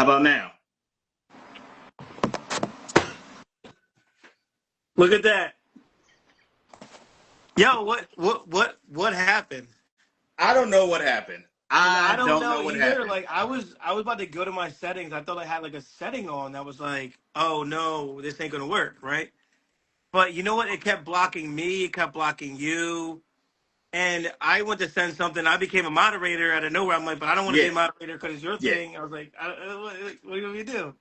How about now? Look at that. Yo, what happened? I don't know what happened. Cause I I don't don't know know what either. happened. Like I was about to go to my settings. I thought I had like a setting on that was like, oh no, this ain't gonna work, right? But you know what? It kept blocking me. It kept blocking you. And I went to send something. I became a moderator out of nowhere. I'm like, but I don't want to be Yeah, a moderator because it's your yeah. thing. I was like, what do you want me to do?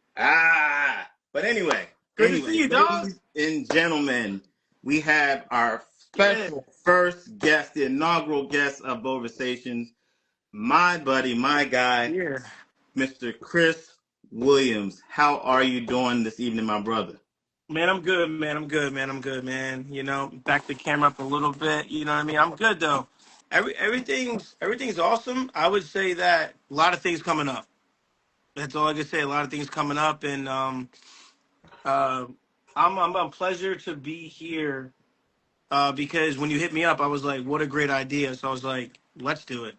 But anyway, Good to see you, dog. ladies and gentlemen, we have our Yeah, special first guest, the inaugural guest of Beauxversations, my buddy, my guy, yeah. Mr. Chris Williams. How are you doing this evening, my brother? Man, I'm good, man. I'm good, man. I'm good, man. You know, back the camera up a little bit. You know what I mean? I'm good though. Everything's awesome. I would say that a lot of things coming up. That's all I can say. A lot of things coming up, and uh, I'm a pleasure to be here. Because when you hit me up, I was like, what a great idea. So I was like, let's do it.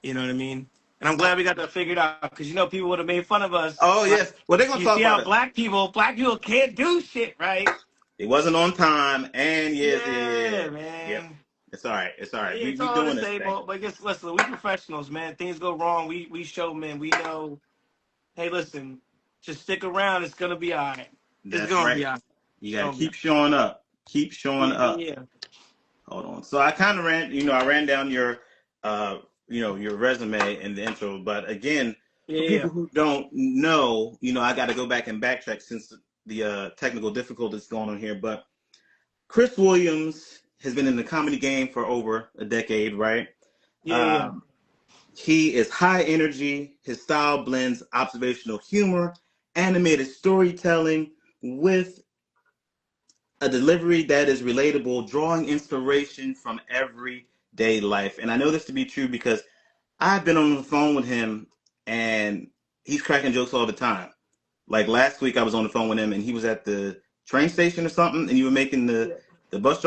You know what I mean? And I'm glad we got that figured out because you know people would have made fun of us. Oh, Like, yes. Well, they're going to you talk see about how it. black people can't do shit, right? It wasn't on time, and yes, Yeah, yep. man. It's all right. It's all right. We It's we all the doing this same, thing. but guess listen, we professionals, man. Things go wrong. We show men. We know. Hey, listen, just stick around. It's gonna be all right. It's That's gonna right. be all right. You It's got to gonna be all keep showing up. Keep showing right. Yeah, up. yeah, Hold on. So I kind of I ran down your, uh, your resume in the intro. But again, yeah, for yeah. people who don't know, I got to go back and backtrack since the technical difficulties going on here. But Chris Williams has been in the comedy game for over a decade, right? Yeah, yeah. Um, he is high energy. His style blends observational humor, animated storytelling with a delivery that is relatable, drawing inspiration from everyday life. And I know this to be true because I've been on the phone with him and he's cracking jokes all the time. Like last week, I was on the phone with him and he was at the train station or something, and you were making Yeah. the bus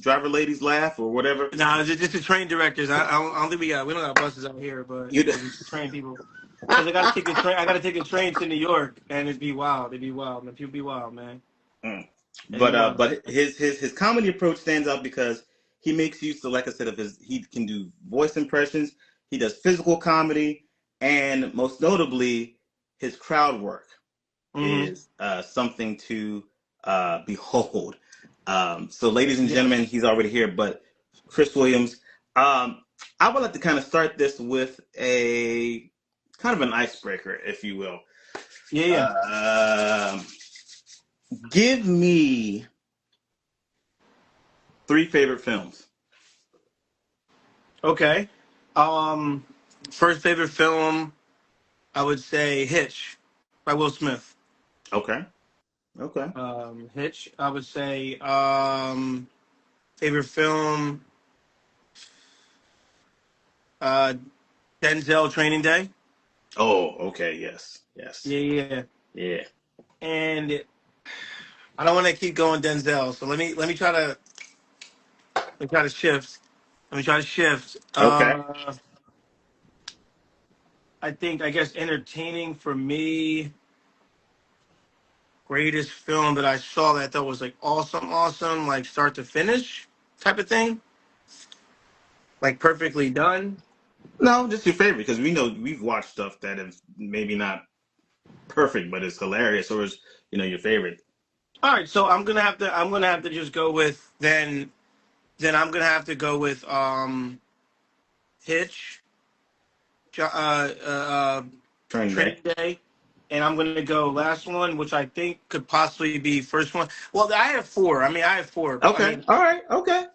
driver ladies laugh or whatever. Nah, just the train directors. I don't think we don't got buses out here, but You, yeah, just the train people. Cause I gotta take the train. I gotta take a train to New York, and it'd be wild. It'd be wild, man. People be wild, man. Mm. It'd be wild. But his comedy approach stands out because he makes use of, like I said, of his he can do voice impressions, he does physical comedy, and most notably his crowd work Mm-hmm. is something to behold. So ladies and Yeah. gentlemen, he's already here, but Chris Williams. Um, I would like to kind of start this with a kind of an icebreaker, if you will. Yeah. Yeah. Uh, Give me three favorite films. Okay. Um, First favorite film, I would say Hitch by Will Smith. Okay. Okay. Hitch. I would say favorite film, uh, Denzel Training Day. Oh, okay. Yes. Yes. Yeah, yeah. Yeah. And I don't want to keep going Denzel, so let me try to shift. Let me try to shift. Okay. I guess entertaining for me, greatest film that I saw that I thought was like awesome, awesome, like start to finish type of thing, like perfectly done. No, just your favorite because we know we've watched stuff that is maybe not perfect, but it's hilarious, or is your favorite. All right, so I'm gonna have to just go with then I'm gonna have to go with Hitch, Training Day. Training Day, and I'm gonna go last one, which I think could possibly be first one. Well, I have four. I mean, I have four. I Okay. mean, All right. Okay.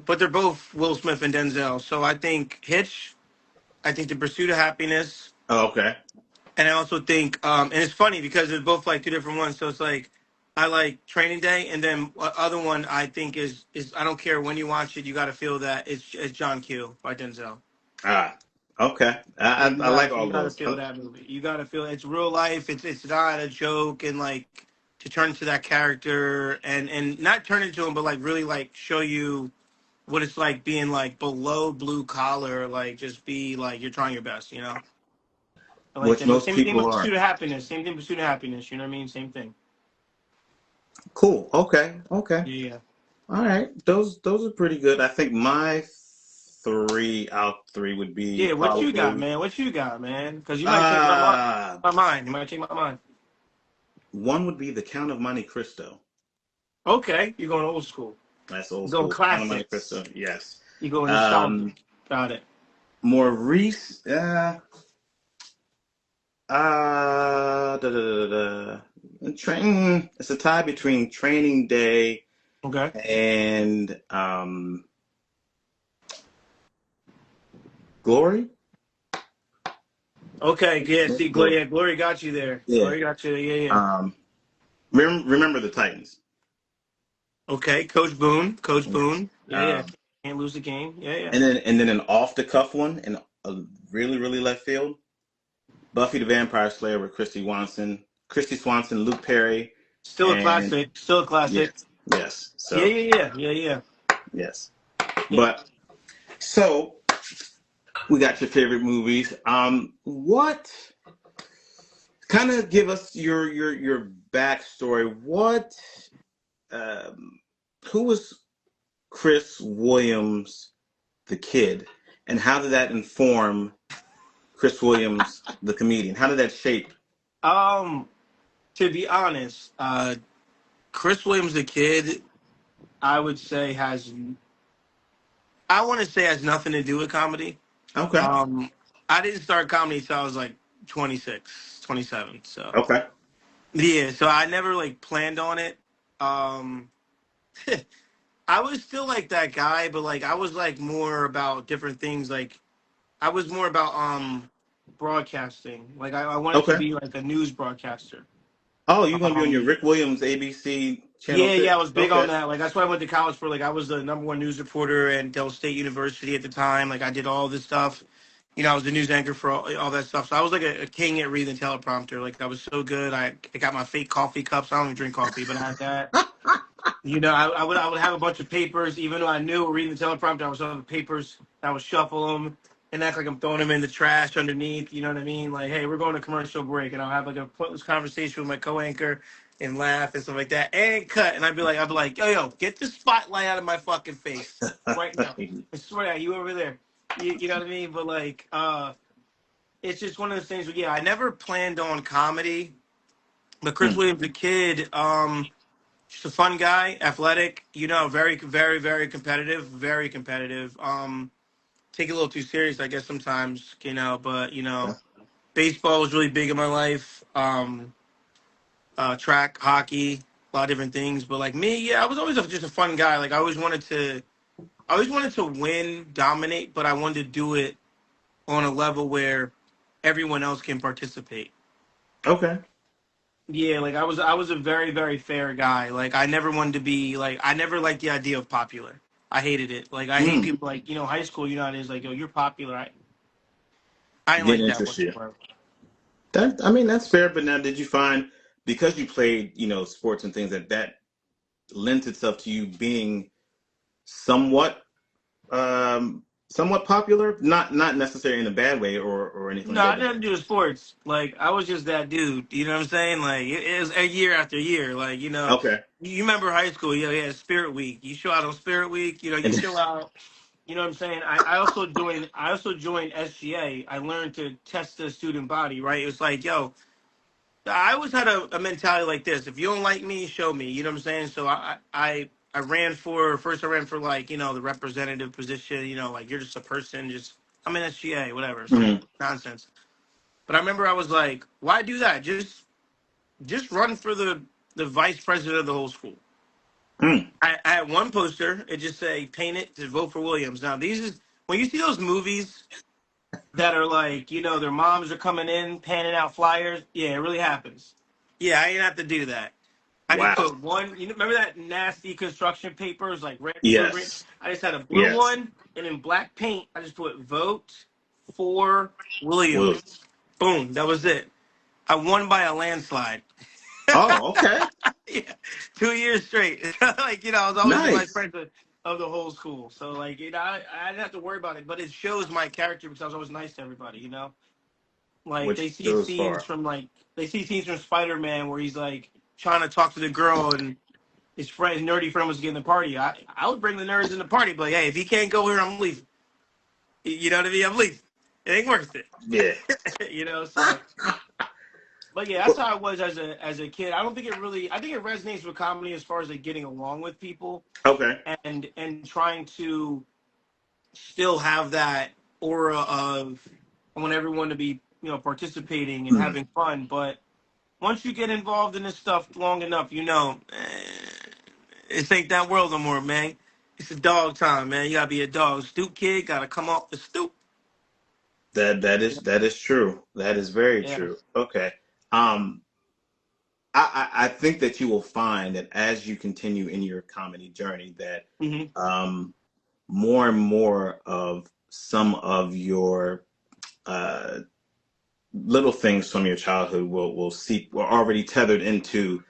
but they're both Will Smith and Denzel. So I think Hitch. I think The Pursuit of Happiness, Oh, okay. and I also think, and it's funny because they're both like two different ones. So it's like I like Training Day, and then other one I think is I don't care when you watch it, you got to feel that it's John Q by Denzel. Ah. Okay. Yeah, I like you all gotta those. feel that movie. You gotta feel it's real life. It's not a joke, and like to turn into that character and not turn into him, but like really like show you what it's like being like below blue collar, like just be like you're trying your best, you know. I like which that. But most same thing people with are. Pursuit of Happiness. Same thing, Pursuit of Happiness. You know what I mean? Same thing. Cool. Okay. Okay. Yeah, yeah. All right. Those are pretty good. I think my three out three would be Yeah, what you got, probably man? What you got, man? Because you might change uh my mind. You might change my mind. one would be the Count of Monte Cristo. Okay, you're going old school. That's old You're going school. Count of Monte classics. Cristo. Yes. You're going nostalgic. Um, Got it. more recent. Da, da, da, da, da. It's a tie between Training Day Okay. and Glory. Okay. Yeah. Maybe See, Glory. Glory, yeah, Glory got you there. Yeah. Glory got you. Yeah, yeah. Um, remember the Titans. Okay. Coach Boone. Coach Yes. Boone. Yeah, yeah. Can't lose the game. Yeah, yeah. And then an off the cuff one in a really left field. Buffy the Vampire Slayer with Christy Swanson, Luke Perry, Still a and classic. Still a classic. yes, yes. Yeah, So yeah, yeah, yeah, yeah, yes, yeah. but so we got your favorite movies. What kind of give us your backstory? What um, who was Chris Williams, the kid, and how did that inform Chris Williams, the comedian? How did that shape? Um, to be honest, Chris Williams, the kid, I would say I want to say has nothing to do with comedy. Okay, Um, I didn't start comedy until I was like 26, 27. So okay, yeah, so I never like planned on it. Um, I was still like that guy, but like I was like more about different things. Like I was more about broadcasting. Like I wanted to okay. be like a news broadcaster. Oh, you're gonna be on your Um, Rick Williams ABC Channel yeah, yeah, I 6? was big on Okay. that. Like that's why I went to college for. Like I was the number one news reporter at Dell State University at the time. Like I did all this stuff. You know, I was the news anchor for all that stuff. So I was like a king at reading the teleprompter. Like I was so good. I got my fake coffee cups. I don't even drink coffee, but I had that. You know, I would have a bunch of papers, even though I knew reading the teleprompter, I was on the papers. I would shuffle them and act like I'm throwing them in the trash underneath. You know what I mean? Like, hey, we're going to commercial break, and I'll have like a pointless conversation with my co-anchor and laugh and stuff like that, and cut. And I'd be like, yo, get the spotlight out of my fucking face right now. I swear, you over there. You know what I mean? But like, it's just one of those things. Where, yeah, I never planned on comedy, but Chris Hmm. Williams, the kid, just a fun guy, athletic, you know, very, very, very competitive, very competitive. Take it a little too serious, I guess, sometimes, you know, but, you know, baseball was really big in my life. Track, hockey, a lot of different things. But like me, yeah, I was always just a fun guy. Like I always wanted to win, dominate, but I wanted to do it on a level where everyone else can participate. Okay. Yeah, like I was a very, very fair guy. Like I never wanted to be like I never liked the idea of popular. I hated it. Like I hate Hmm. people like, high school, you know how it is like, yo, you're popular. I didn't Didn't like that interest you. whatsoever. That's fair. But now, did you find because you played, sports and things that lent itself to you being somewhat, somewhat popular? Not necessarily in a bad way or anything No, like I that. But didn't do sports. Like I was just that dude. You know what I'm saying? Like it was a year after year. Like, okay. you remember high school, yeah, Spirit Week. You show out on Spirit Week, you And show out. You know what I'm saying? I also joined SGA. I learned to test the student body, right? It's like, yo, I always had a mentality like this. If you don't like me, show me. You know what I'm saying? So I ran for first. I ran for like the representative position. Like you're just a person. Just I'm in SGA, whatever, some Mhm. nonsense. But I remember I was like, why do that? Just run for the vice president of the whole school. Mm. I had one poster. It just say paint it to vote for Williams. Now these is when you see those movies that are like, their moms are coming in, panning out flyers. Yeah, it really happens. Yeah, I didn't have to do that. I just Wow. put one. Remember that nasty construction papers, like red, blue, green? Yes. I just had a blue Yes. one, and in black paint, I just put vote for Will. Williams. Boom, that was it. I won by a landslide. Oh, okay. Yeah, 2 years straight. Like, I was always the vice Nice. president of the whole school. So, like, I didn't have to worry about it. But it shows my character because I was always nice to everybody. Like Which goes far. they see scenes from Spider-Man where he's like trying to talk to the girl and his nerdy friend was getting the party. I would bring the nerds in the party, but like, hey, if he can't go here, I'm leaving. You know what I mean? I'm leaving. It ain't worth it. Yeah. You know, so but yeah, that's how I was as a kid. I don't think it really. I think it resonates with comedy as far as like getting along with people Okay. and trying to still have that aura of I want everyone to be participating and Mhm. having fun. But once you get involved in this stuff long enough, it ain't that world no more, man. It's a dog time, man. You gotta be a dog. Stoop kid gotta come off the stoop. That is true. That is very Yeah. true. Okay. Um, I think that you will find that as you continue in your comedy journey, that Hmm. um, more and more of some of your uh, little things from your childhood will already tethered into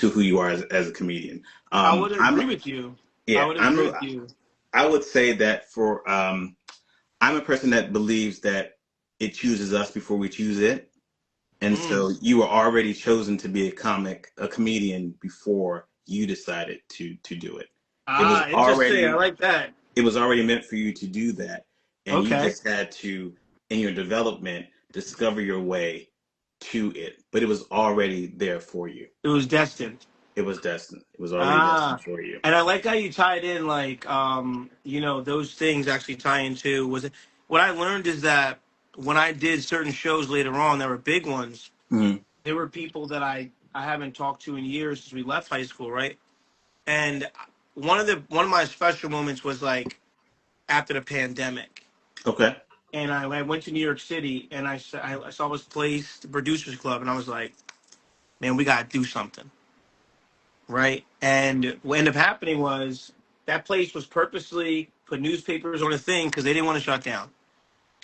who you are as a comedian. I would I'm agree with you. I yeah would agree I'm with you. I would say that for I'm a person that believes that it chooses us before we choose it. And Mm. so you were already chosen to be a comedian before you decided to do it. It was Ah, interesting. I already like that. it was already meant for you to do that. And you Okay. just had to, in your development, discover your way to it. But it was already there for you. It was destined. It was destined. It was already destined Ah, for you. and I like how you tied in like those things actually tie into was it what I learned is that when I did certain shows later on that were big ones, Hmm. there were people that I haven't talked to in years since we left high school, right? And one of my special moments was like after the pandemic, Okay. and I went to New York City and I saw this place, the Producers Club, and I was like, man, we gotta do something, right? And what ended up happening was that place was purposely put newspapers on a thing because they didn't want to shut down.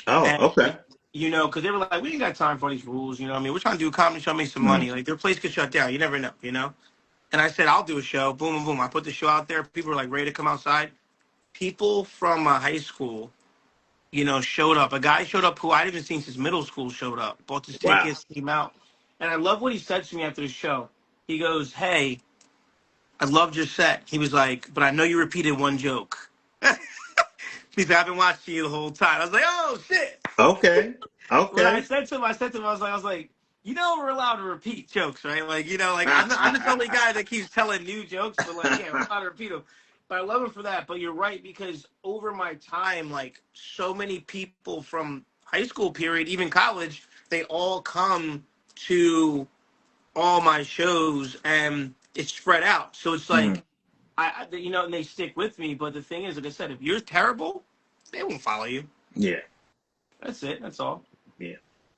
Oh, And okay. because they were like, we ain't got time for all these rules. You know, what I mean, we're trying to do a comedy show, make some Hmm. money. Like their place could shut down. You never know. You know. And I said, I'll do a show. Boom, boom, boom. I put the show out there. People were like ready to come outside. People from high school, showed up. A guy showed up who I'd even seen since middle school showed up, bought his Wow. tickets, came out. And I love what he said to me after the show. He goes, hey, I loved your set. He was like, but I know you repeated one joke. He said, I've been watching you the whole time. I was like, oh, shit. Okay. When Okay. I said to him, I was like, we're allowed to repeat jokes, right? Like, like I'm the only guy that keeps telling new jokes, but like, yeah, we're allowed to repeat them. But I love him for that. But you're right because over my time, like, so many people from high school period, even college, they all come to all my shows, and it's spread out. So it's Hmm. like, and they stick with me. But the thing is, like I said, if you're terrible, they won't follow you. Yeah. That's it. That's all. Yeah.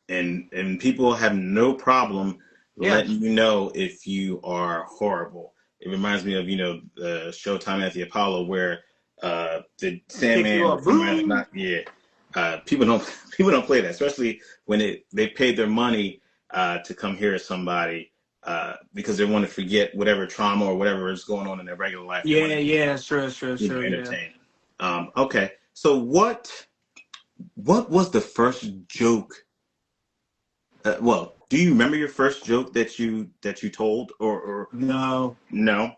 And people have no problem Yeah. letting you know if you are horrible. It reminds me of the Showtime at the Apollo where the Kick you Sandman off. would come around and Boo. knock. Yeah, people don't people don't play that, especially when they paid their money to come hear somebody because they want to forget whatever trauma or whatever is going on in their regular life. They want Yeah, to yeah, that's true, that's true, that's true. Yeah. entertain. Okay, so what was the first joke well, do you remember your first joke that you told or No, no?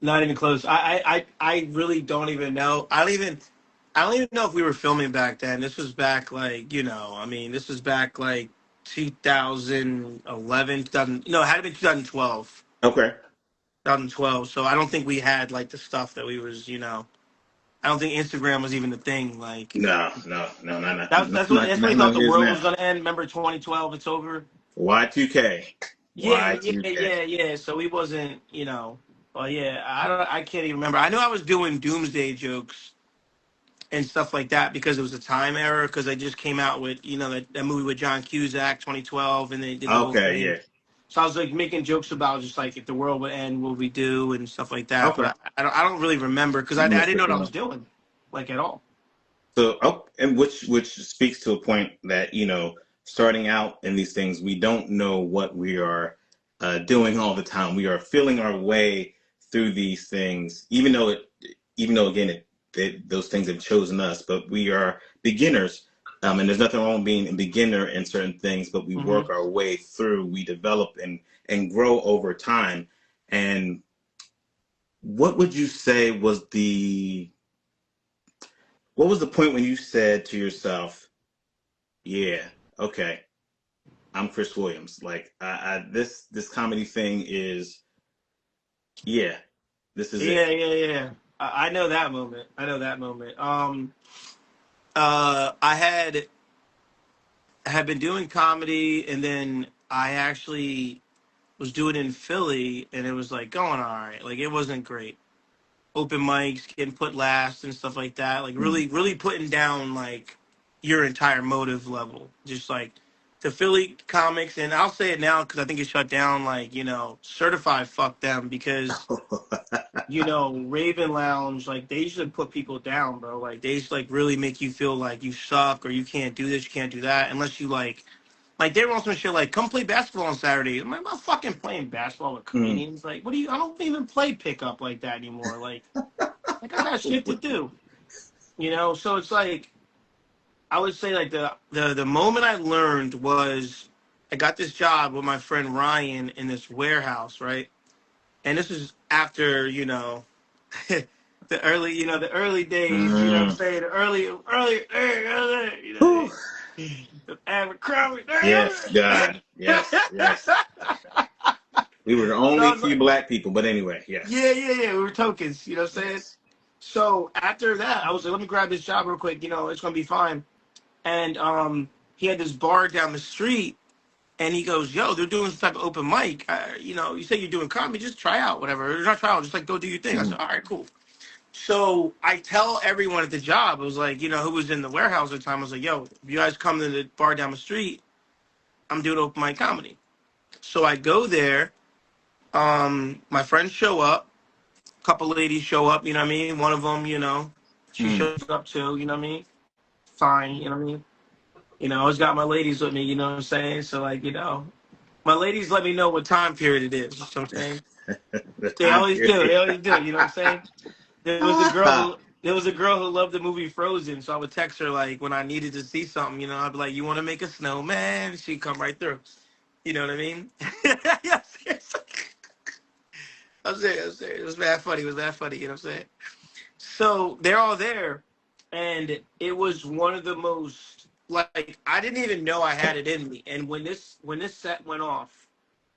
not even close. I really don't even know. I don't even know if we were filming back then. This was back like, I mean, this was back like 2011, 2000, no, it had to be 2012. Okay. 2012. So I don't think we had like the stuff that we was, I don't think Instagram was even the thing. Like No, no, no, no, no, that's when not he like thought it the is world now. was gonna end. Remember 2012, it's over. Y2K. Yeah, yeah, Y2K. yeah, yeah. So he wasn't, Well, yeah, I can't even remember. I know I was doing doomsday jokes and stuff like that because it was a time error. Because I just came out with, that movie with John Cusack, 2012, and they did the whole Okay, thing. yeah. So I was like making jokes about just like if the world would end, what we do and stuff like that. Okay. But I don't really remember because I You didn't must know have what I been. was doing, like at all. So, and which speaks to a point that starting out in these things, we don't know what we are doing all the time. We are feeling our way through these things, even though again, those things have chosen us, but we are beginners And there's nothing wrong with being a beginner in certain things, but we Hmm. work our way through, we develop and grow over time. And what would you say was the point when you said to yourself, "Yeah, okay, I'm Chris Williams. Like, this comedy thing is, yeah, this is it." Yeah, yeah, yeah. I know that moment. I know that moment. I had been doing comedy, and then I actually was doing it in Philly, and it was like going all right. Like it wasn't great. Open mics, getting put last, and stuff like that. Like Mm. really, really putting down like your entire motive level. Just like the Philly comics, and I'll say it now because I think it shut down. Like certified fuck them because Raven Lounge, like they used to put people down, bro. Like they used to like really make you feel like you suck or you can't do this, you can't do that, unless you like they were on some shit like come play basketball on Saturday. I'm not fucking playing basketball with Mm. comedians. Like, what do you? I don't even play pickup like that anymore. Like I got shit to do. So it's like I would say like the moment I learned was I got this job with my friend Ryan in this warehouse, right? And this is after the early days, you know what I'm Mm. saying? The early, Whew. the Abercrombie. Yes, God, yes, yes. We were the So I only was few like, black people, but anyway, yes, yeah, yeah, yeah, we were tokens, you know what I'm saying? yes. So after that, I was like, let me grab this job real quick, it's gonna be fine. And he had this bar down the street, and he goes, "Yo, they're doing some type of open mic. You say you're doing comedy, just try out, whatever. Or not try out, just like go do your thing." I Mm. said, "All right, cool." So I tell everyone at the job, it was like, who was in the warehouse at the time, I was like, "Yo, if you guys come to the bar down the street, I'm doing open mic comedy." So I go there. My friends show up. A couple ladies show up. You know what I mean? One of them, she Mm. shows up too. You know what I mean? Fine. You know what I mean? I always got my ladies with me. You know what I'm saying? So like, my ladies let me know what time period it is. You know what I'm saying? The They time always do. period. They always do. You know what I'm saying? There was a girl Ah. who there was a girl who loved the movie Frozen, so I would text her like when I needed to see something. I'd be like, "You want to make a snowman?" She'd come right through. You know what I mean? Yeah, seriously. I'm serious. I'm serious. It was bad funny. It was bad funny. You know what I'm saying? So they're all there, and it was one of the most like I didn't even know I had it in me. And when this set went off,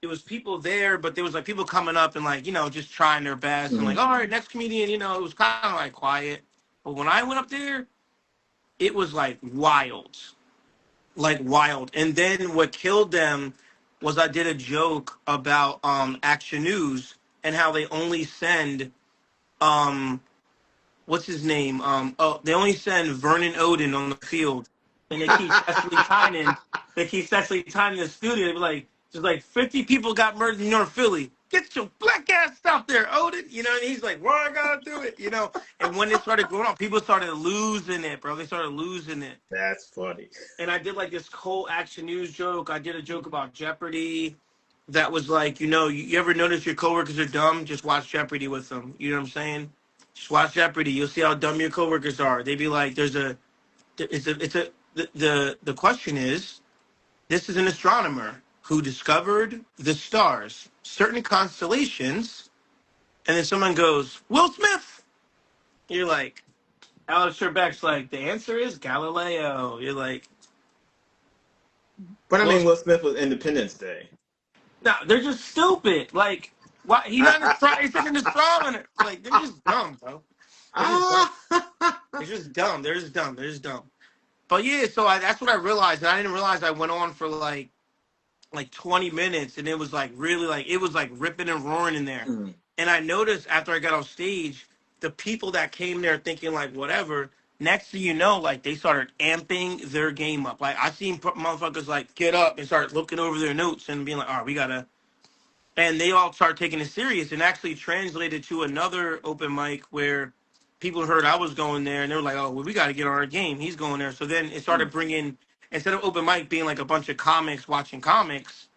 it was people there, but there was like people coming up and like just trying their best and like, Mm. all right, next comedian. It was kind of like quiet. But when I went up there, it was like wild. And then what killed them was I did a joke about Action News and how they only send um what's his name? They only send Vernon Odin on the field, and they keep Cecily Tynan. They keep Cecily Tynan in the studio. They be like, there's like 50 people got murdered in North Philly. Get your black ass out there, Odin. And he's like, "Why I gotta do it?" And when it started going on, people started losing it, bro. They started losing it. That's funny. And I did like this whole Action News joke. I did a joke about Jeopardy. That was like, you ever notice your coworkers are dumb? Just watch Jeopardy with them. You know what I'm saying? Just watch Jeopardy. You'll see how dumb your coworkers are. They'd be like, the question is, this is an astronomer who discovered the stars, certain constellations, and then someone goes, Will Smith. You're like, Alex Trebek's like, the answer is Galileo. You're like, But I Will mean, Will Smith was Independence Day. No, they're just stupid. Like, why? He's not he's an astronomer. Like, they're just dumb, bro. They're just dumb. They're just dumb. They're just dumb. They're just dumb. But yeah, so that's what I realized, and I didn't realize I went on for like 20 minutes, and it was like really like it was like ripping and roaring in there. Mm. And I noticed after I got off stage, the people that came there thinking like whatever. Next thing you know, like they started amping their game up. Like I seen motherfuckers like get up and start looking over their notes and being like, "All right, we gotta." And they all started taking it serious and actually translated to another open mic where people heard I was going there and they were like, oh, well, we got to get on our game. He's going there. So then it started Mm. bringing, instead of open mic being like a bunch of comics watching comics,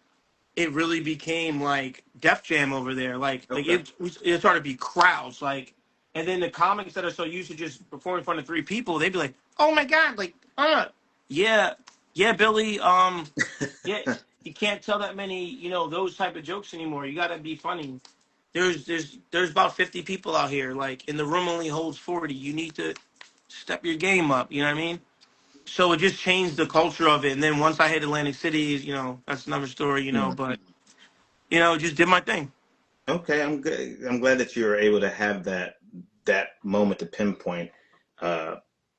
it really became like Def Jam over there. Like Okay. it started to be crowds. And then the comics that are so used to just performing in front of three people, they'd be like, oh my God, like, Yeah, yeah, Billy. Yeah, you can't tell that many, those type of jokes anymore. You gotta be funny. There's about 50 people out here. Like, and the room only holds 40. You need to step your game up. You know what I mean? So it just changed the culture of it. And then once I hit Atlantic City, that's another story. Mm. But just did my thing. Okay, I'm good. I'm glad that you were able to have that moment to pinpoint, uh,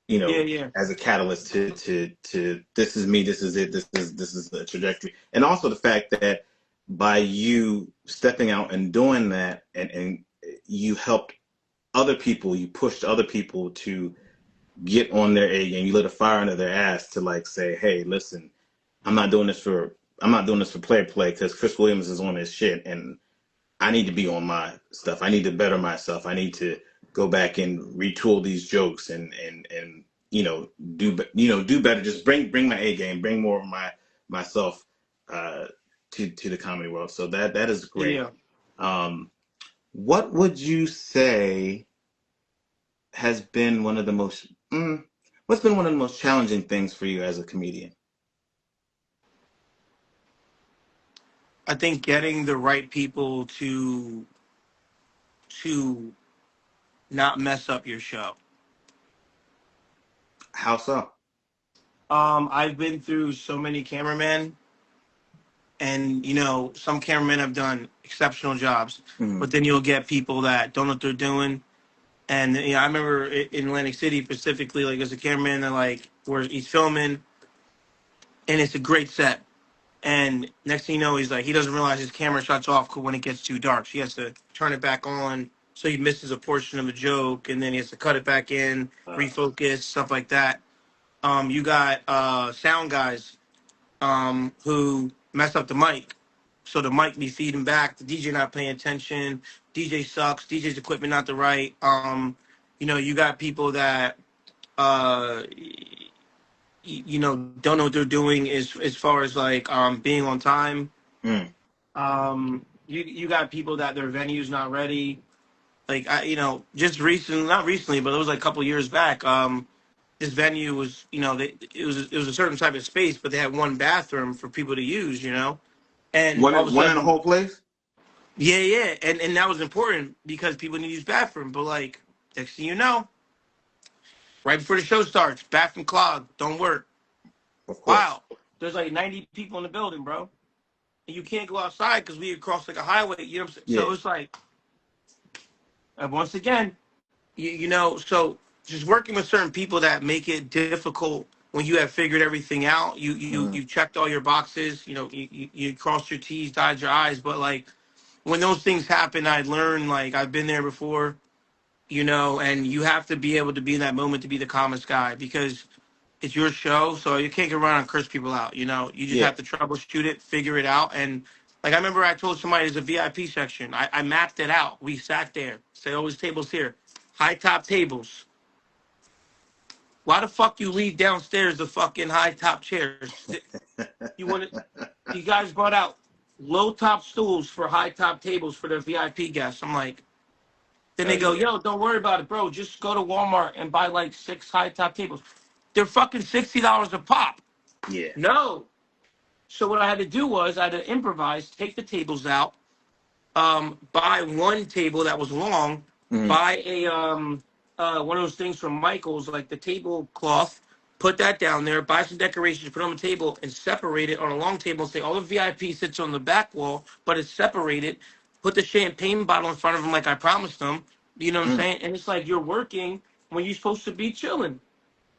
Yeah, yeah, as a catalyst to this is me, this is it, this is the trajectory, and also the fact that by you stepping out and doing that, and you helped other people, you pushed other people to get on their A game, you lit a fire under their ass to like say, hey, listen, I'm not doing this for play because Chris Williams is on his shit and I need to be on my stuff. I need to better myself. I need to go back and retool these jokes and do better. Just bring my A game, bring more of myself uh, to the comedy world. So that is great. yeah. Um, what would you say has been one of the most what's been one of the most challenging things for you as a comedian? I think getting the right people to not mess up your show. How so? I've been through so many cameramen, and some cameramen have done exceptional jobs, Mm. but then you'll get people that don't know what they're doing. And I remember in Atlantic City specifically, like as a cameraman, that like where he's filming, and it's a great set. And next thing you know, he's like, he doesn't realize his camera shuts off when it gets too dark. So he has to turn it back on, so he misses a portion of a joke, and then he has to cut it back in, Uh, refocus, stuff like that. You got sound guys who mess up the mic, so the mic be feeding back. The DJ not paying attention. DJ sucks. DJ's equipment not the right. You got people that uh, don't know what they're doing as far as like being on time. mm. You got people that their venue's not ready. Like just recently, not recently, but it was like a couple years back. This venue was, it was a certain type of space, but they had one bathroom for people to use, and all of a One in the sudden, whole place? yeah, yeah, and that was important because people need to use bathroom. But like next thing you know, right before the show starts, bathroom clogged, don't work. Of course. Wow, there's like 90 people in the building, bro, and you can't go outside because we across like a highway. You know what I'm saying? Yeah. So it's like, once again, so just working with certain people that make it difficult when you have figured everything out. Mm. You checked all your boxes. You crossed your T's, dotted your I's. But like when those things happen, I learned, like I've been there before. And you have to be able to be in that moment to be the calmest guy because it's your show, so you can't get around and curse people out. You just Yeah. have to troubleshoot it, figure it out. And like I remember, I told somebody there's a VIP section. I mapped it out. We sat there, said, "Oh, there's tables here, high top tables." Why the fuck you leave downstairs the fucking high top chairs? You want to? You guys brought out low top stools for high top tables for the VIP guests. I'm like, then Oh they go, yeah. "Yo, don't worry about it, bro. Just go to Walmart and buy like 6 high top tables. They're fucking $60 a pop." Yeah. No. So what I had to do was I had to improvise, take the tables out, buy one table that was long, Mm. buy a one of those things from Michaels, like the tablecloth, put that down there, buy some decorations, put it on the table, and separate it on a long table. And say all the VIP sits on the back wall, but it's separated. Put the champagne bottle in front of them, like I promised them. You know what I'm Mm. saying? And it's like you're working when you're supposed to be chilling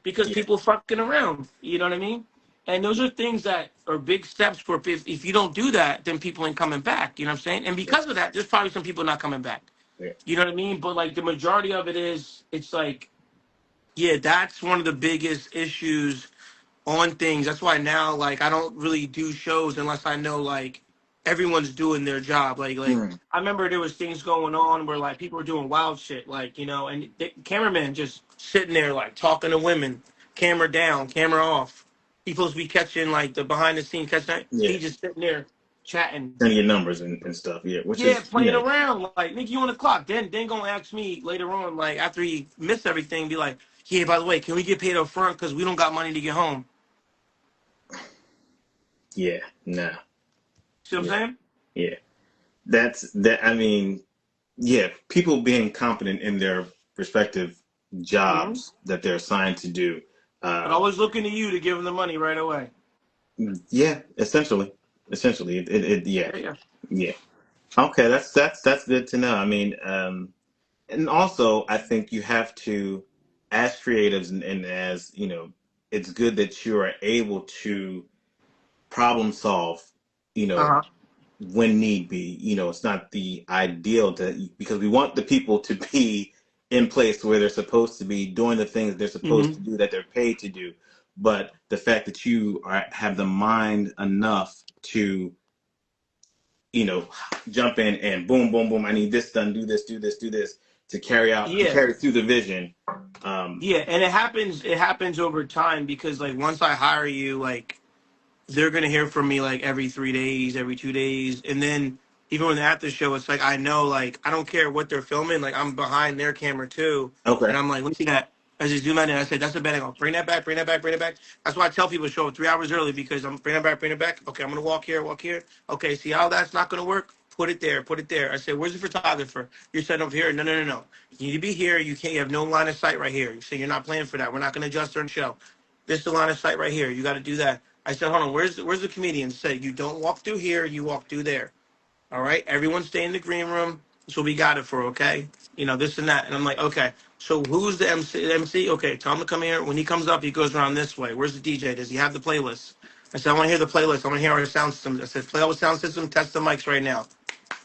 because Yeah. people fucking around. You know what I mean? And those are things that are big steps for if you don't do that, then people ain't coming back. You know what I'm saying? And Yeah. because of that, there's probably some people not coming back. Yeah. You know what I mean? But like the majority of it is, it's like, yeah, that's one of the biggest issues on things. That's why now, like, I don't really do shows unless I know like everyone's doing their job. Like Mm. I remember there was things going on where like people were doing wild shit, like and the cameraman just sitting there like talking to women, camera down, camera off. He's supposed to be catching like the behind the scenes catching. Yeah. He just sitting there chatting. Turn your numbers and stuff. Yeah. Which Yeah, is, playing around like nigga, you on the clock. Then gonna ask me later on, like after he missed everything, be like, yeah, by the way, can we get paid up front because we don't got money to get home. Yeah, no, See what I'm yeah, saying? yeah. That's that. I mean, yeah, people being competent in their respective Hmm. jobs that they're assigned to do. But Uh, always looking to you to give them the money right away. yeah, essentially, yeah, Yeah, yeah. yeah. Okay, that's good to know. I mean, and also I think you have to, as creatives and as you know, it's good that you are able to problem solve, you Uh know, huh. when need be. You know, it's not the ideal to, because we want the people to be in place where they're supposed to be doing the things they're supposed to Hmm. do that they're paid to do. But the fact that you have the mind enough to, you know, jump in and boom, boom, boom. I need this done. Do this. Do this. Do this to carry out to Yeah. carry through the vision. Um, Yeah, and it happens. It happens over time because like once I hire you, like they're gonna hear from me like every 3 days, every 2 days, and then even when they're at the show, it's like I know like I don't care what they're filming, like I'm behind their camera too, okay. and I'm like, let me see that. As I zoom out and I said, that's a bad angle. Bring that back, bring that back, bring it back. That's why I tell people to show up 3 hours early because I'm bring that back, bring it back. Okay, I'm gonna walk here, walk here. Okay, see how that's not gonna work? Put it there, put it there. I said, where's the photographer? You're set over here. No, no, no, no. You need to be here. You can't. You have no line of sight right here. You say you're not playing for that. We're not gonna adjust during the show. This is the line of sight right here. You got to do that. I said, hold on, where's the comedian? Said, you don't walk through here, you walk through there. All right, everyone stay in the green room. That's what we got it for, okay? You know, this and that. And I'm like, okay, so who's the MC? The MC? Okay, tell him to come here. When he comes up, he goes around this way. Where's the DJ? Does he have the playlist? I said, I want to hear the playlist. I want to hear our sound system. I said, play our sound system, test the mics right now.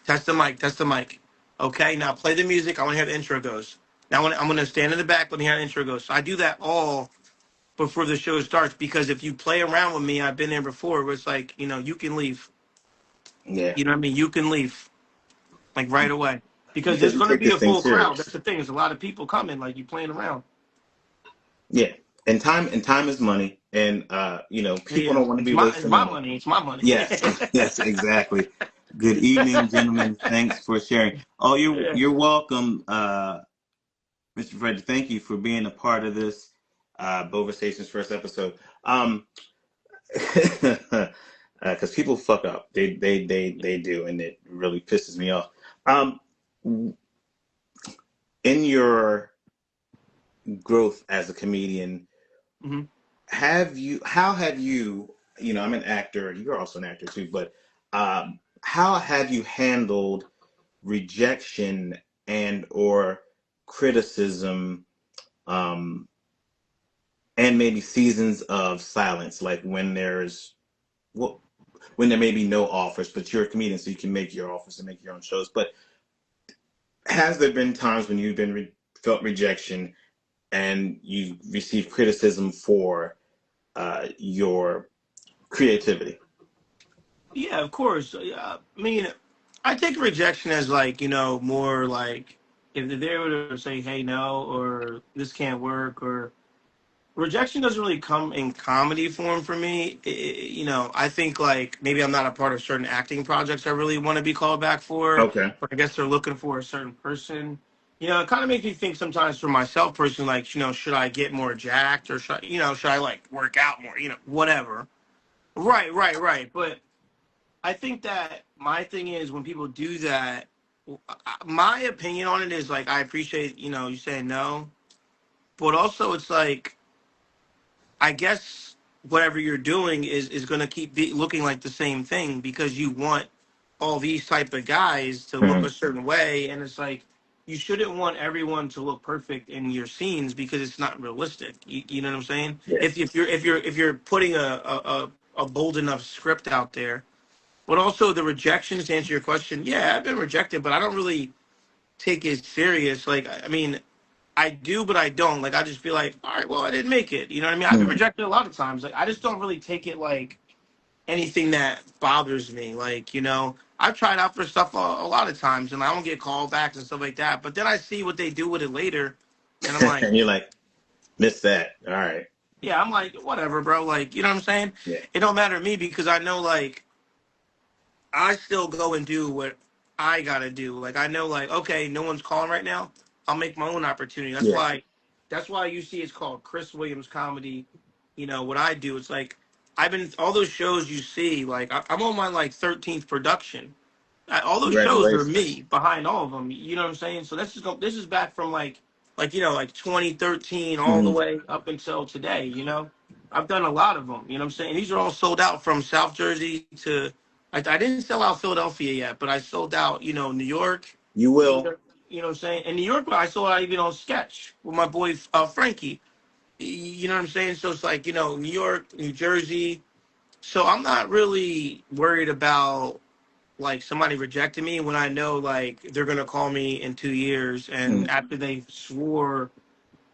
Test the mic, test the mic. Okay, now play the music. I want to hear the intro goes. Now I'm going to stand in the back. Let me hear the intro goes. So I do that all before the show starts because if you play around with me, I've been there before. Where it's like you can leave. Yeah, You know what I mean? You can leave like right away because because there's you going to take be this a thing full crowd. That's serious. the thing. There's a lot of people coming. Like you playing around. Yeah, and time is money, and you know, people Yeah, don't want to it's be my it's wasting my money. money. It's my money. Yes, yes, exactly. Good evening, gentlemen. Thanks for sharing. Oh, Yeah. you're welcome, Mr. Fred. Thank you for being a part of this Beauxversations first episode. Because people fuck up, they do, and it really pisses me off. Um, in your growth as a comedian, Hmm. how have you, you know, I'm an actor, you're also an actor too, but how have you handled rejection and or criticism, um, and maybe seasons of silence, like when there's, well, when there may be no offers, but you're a comedian, so you can make your offers and make your own shows. But has there been times when you've been felt rejection and you received criticism for your creativity? Yeah, of course. I mean, I take rejection as like more like if they were to say, "Hey, no," or "This can't work," or rejection doesn't really come in comedy form for me. I think like maybe I'm not a part of certain acting projects I really want to be called back for, Okay. or I guess they're looking for a certain person. It kind of makes me think sometimes for myself personally, like, should I get more jacked or should I like work out more, whatever. Right, right, right. But I think that my thing is when people do that, my opinion on it is like, I appreciate, you saying no, but also it's like, I guess whatever you're doing is going to keep looking like the same thing because you want all these type of guys to look Hmm. a certain way, and it's like you shouldn't want everyone to look perfect in your scenes because it's not realistic. You know what I'm saying? If, Yes. if you're putting a bold enough script out there, but also the rejections to answer your question, yeah, I've been rejected, but I don't really take it serious. Like, I mean, I do, but I don't. Like, I just feel like, all right, well, I didn't make it. You know what I mean? I've been Hmm. rejected a lot of times. Like, I just don't really take it like anything that bothers me. Like, I've tried out for stuff a lot of times, and I don't get callbacks and stuff like that. But then I see what they do with it later, and I'm like, And you're like, miss that. All right. yeah, I'm like, whatever, bro. Like, you know what I'm saying? Yeah. It don't matter to me because I know, like, I still go and do what I gotta do. Like I know, like okay, no one's calling right now. I'll make my own opportunity. Yeah. That's why you see it's called Chris Williams comedy. What I do, it's like I've been all those shows you see. Like I'm on my like 13th production. All those shows are Congratulations. me behind all of them. You know what I'm saying? So this is back from like like 2013 all the Mhm. way up until today. I've done a lot of them. You know what I'm saying? These are all sold out from South Jersey to I didn't sell out Philadelphia yet, but I sold out New York. You will. You know what I'm saying? In New York, I sold out even on sketch with my boy Frankie. You know what I'm saying? So it's like New York, New Jersey. So I'm not really worried about like somebody rejecting me when I know like they're gonna call me in 2 years, and Mm. after they swore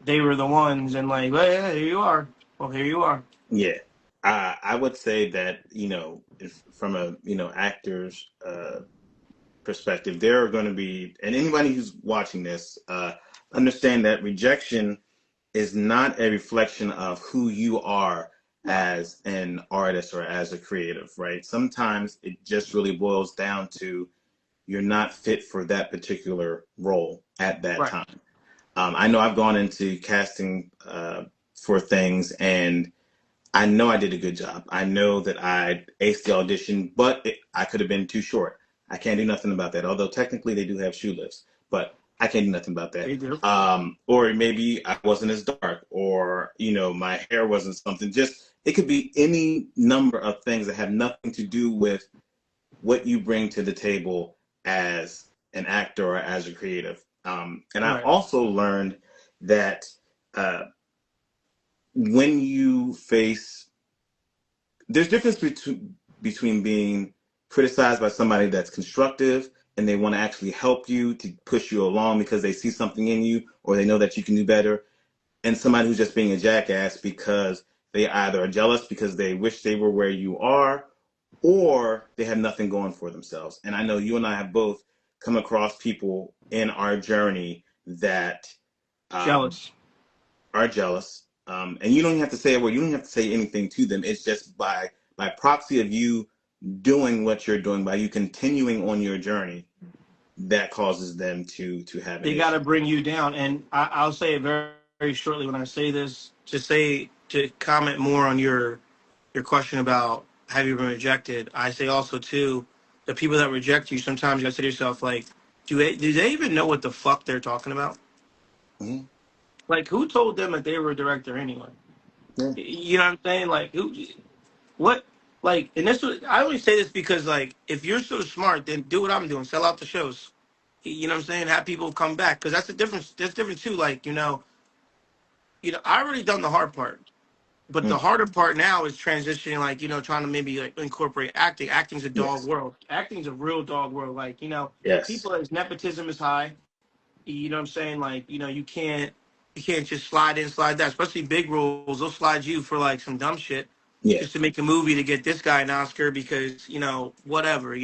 they were the ones, and like, well, yeah, here you are. Well, here you are. Yeah. I would say that, if, from a, actor's perspective, there are going to be, and anybody who's watching this, understand that rejection is not a reflection of who you are as an artist or as a creative, right? Sometimes it just really boils down to you're not fit for that particular role at that Right. time. I know I've gone into casting for things, and I know I did a good job. I know that I aced the audition, but I could have been too short. I can't do nothing about that. Although technically they do have shoe lifts, but I can't do nothing about that. They do. Or maybe I wasn't as dark, or my hair wasn't something. Just it could be any number of things that have nothing to do with what you bring to the table as an actor or as a creative. And I Right. also learned that uh, when you face there's difference between being criticized by somebody that's constructive and they want to actually help you to push you along because they see something in you or they know that you can do better, and somebody who's just being a jackass because they either are jealous because they wish they were where you are, or they have nothing going for themselves. And I know you and I have both come across people in our journey that um, Jealous. are jealous. And you don't even have to say a word. You don't have to say anything to them. It's just by proxy of you doing what you're doing, by you continuing on your journey, that causes them to have an They got issue. to bring you down, and I'll say it very, very shortly when I say this. To comment more on your question about have you been rejected. I say also too, the people that reject you, sometimes you gotta say to yourself like, do they even know what the fuck they're talking about? Hmm. Like, who told them that they were a director anyway? Yeah. You know what I'm saying? Like, what, like, and I only say this because, like, if you're so smart, then do what I'm doing, sell out the shows. You know what I'm saying? Have people come back because that's the difference. That's different too. Like, I already done the hard part, but the Mm. harder part now is transitioning. Like, trying to maybe like incorporate acting. Acting's a dog Yes. world. Acting's a real dog world. Like, Yes. people as nepotism is high. You know what I'm saying? Like, you can't just slide in, slide that. Especially big roles, they'll slide you for like some dumb shit Yeah. just to make a movie to get this guy an Oscar because whatever.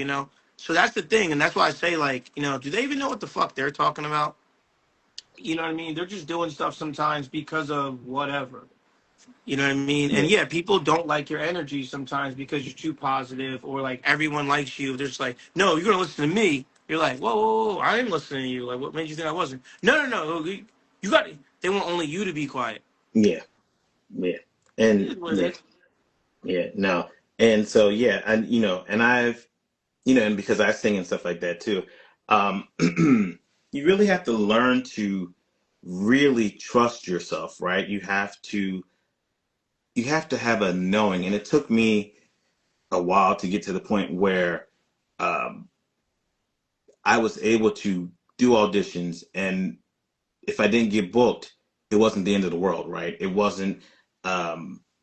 So that's the thing, and that's why I say like, do they even know what the fuck they're talking about? You know what I mean? They're just doing stuff sometimes because of whatever. You know what I mean? And Yeah. yeah, people don't like your energy sometimes because you're too positive or like everyone likes you. They're just like, no, you're gonna listen to me. You're like, whoa, whoa, whoa, I am listening to you. Like, what made you think I wasn't? No, no, no. You got. They want only you to be quiet. Yeah. Yeah. It And is what yeah. it is. Yeah. No. And so yeah, and and I've and because I sing and stuff like that too, um, you really have to learn to really trust yourself, right? You have to have a knowing, and it took me a while to get to the point where um, I was able to do auditions, and if I didn't get booked, it wasn't the end of the world, right? It wasn't,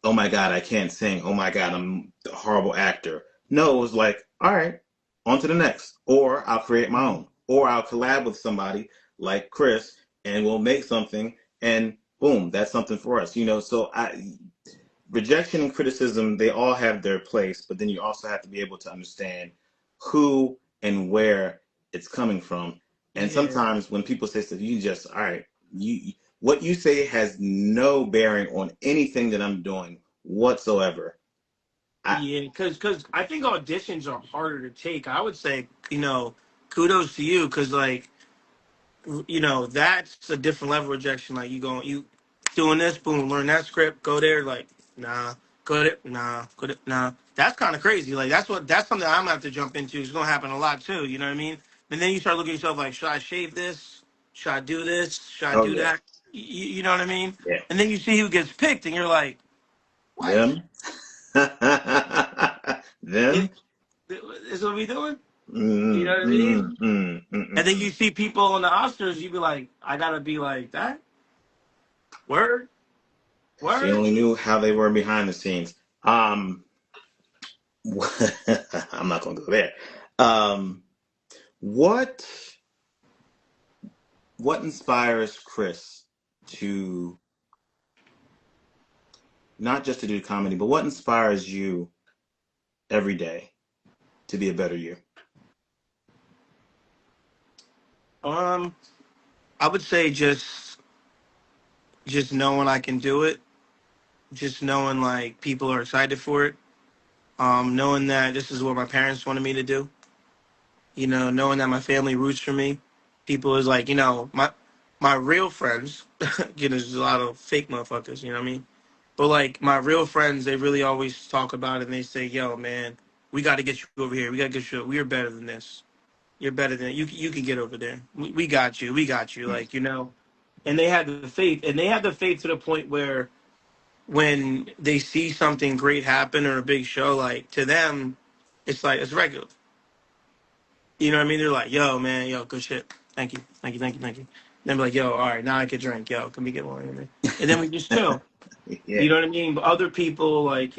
oh my God, I can't sing. Oh my God, I'm a horrible actor. No, it was like, all right, on to the next. Or I'll create my own. Or I'll collab with somebody like Chris and we'll make something and boom, that's something for us. So rejection and criticism, they all have their place, but then you also have to be able to understand who and where it's coming from. And Yeah, sometimes when people say stuff, you just, all right, what you say has no bearing on anything that I'm doing whatsoever. I yeah. Because I think auditions are harder to take. I would say, kudos to you because like that's a different level of rejection. Like you doing this, boom, learn that script, go there, like, nah. Could it? Nah. Could it? Nah. That's kind of crazy. Like that's something I'm gonna have to jump into. It's gonna happen a lot too. You know what I mean? And then you start looking at yourself like, should I shave this? Should I do this? Should I Oh do yeah, that? You know what I mean? yeah. And then you see who gets picked, and you're like, what? Them, them. It, is what we doing? You know Mm, what I mean? mm, mm, mm, And mm, then you mm. see people on the Oscars, you be like, I gotta be like that. Word, If you word. only knew how they were behind the scenes. Um, I'm not gonna go there. Um, what what inspires Chris to not just to do comedy, but what inspires you every day to be a better you? Um, I would say just knowing I can do it, just knowing like people are excited for it, knowing that this is what my parents wanted me to do, knowing that my family roots for me. People is like, my real friends, there's a lot of fake motherfuckers, you know what I mean? But like my real friends, they really always talk about it and they say, yo, man, we got to get you over here. We got to get you. We're better than this. You're better than you. You can get over there. We got you. We got you. Mm. Like, and they had the faith, and they had the faith to the point where when they see something great happen or a big show, like to them, it's like it's regular. You know what I mean? They're like, "Yo, man, yo, good shit. Thank you, thank you, thank you, thank you." Then be like, "Yo, all right, now I can drink. Yo, can we get one?" And then we just chill. Yeah. You know what I mean? But other people, like,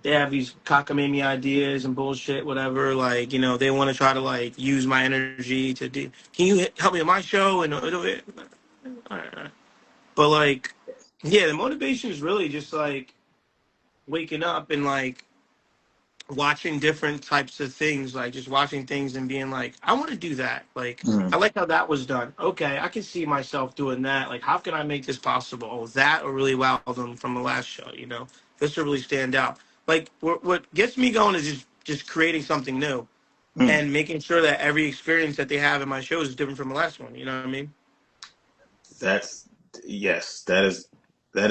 they have these cockamamie ideas and bullshit, whatever. Like, they want to try to like use my energy to do. Can you help me on my show? And all right, all right. But like, yeah, the motivation is really just like waking up and like watching different types of things, like just watching things and being like, I want to do that. Like, Mm. I like how that was done. Okay, I can see myself doing that. Like, how can I make this possible? Oh, that will really wow them from the last show. This will really stand out. Like, what gets me going is just creating something new Mm. and making sure that every experience that they have in my shows is different from the last one. You know what I mean? That's yes, that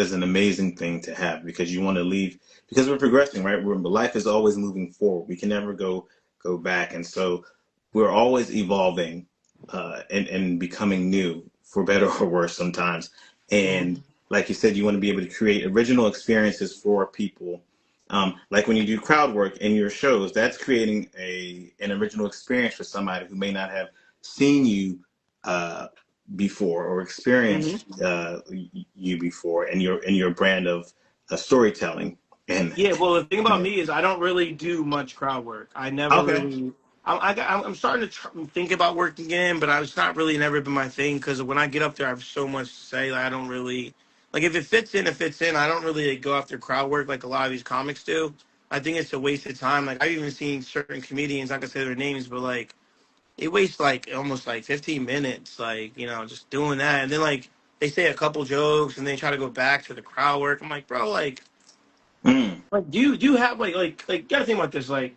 is an amazing thing to have because you want to leave because we're progressing, right? Life is always moving forward. We can never go back, and so we're always evolving and becoming new for better or worse sometimes. And Mhm. like you said, you want to be able to create original experiences for people. Like when you do crowd work in your shows, that's creating an original experience for somebody who may not have seen you uh, before or Mhm. experienced you before, and your brand of storytelling. And Yeah, well, the thing about yeah, me is I don't really do much crowd work. I never okay. really. I'm starting to think about working again, but it's not really never been my thing because when I get up there, I have so much to say. Like, I don't really like if it fits in, it fits in. I don't really like, go after crowd work like a lot of these comics do. I think it's a waste of time. Like I've even seen certain comedians, not gonna say their names, but like they waste like almost like 15 minutes, like just doing that, and then like they say a couple jokes and they try to go back to the crowd work. I'm like, bro, Mm. like, do you have like you gotta think about this. Like,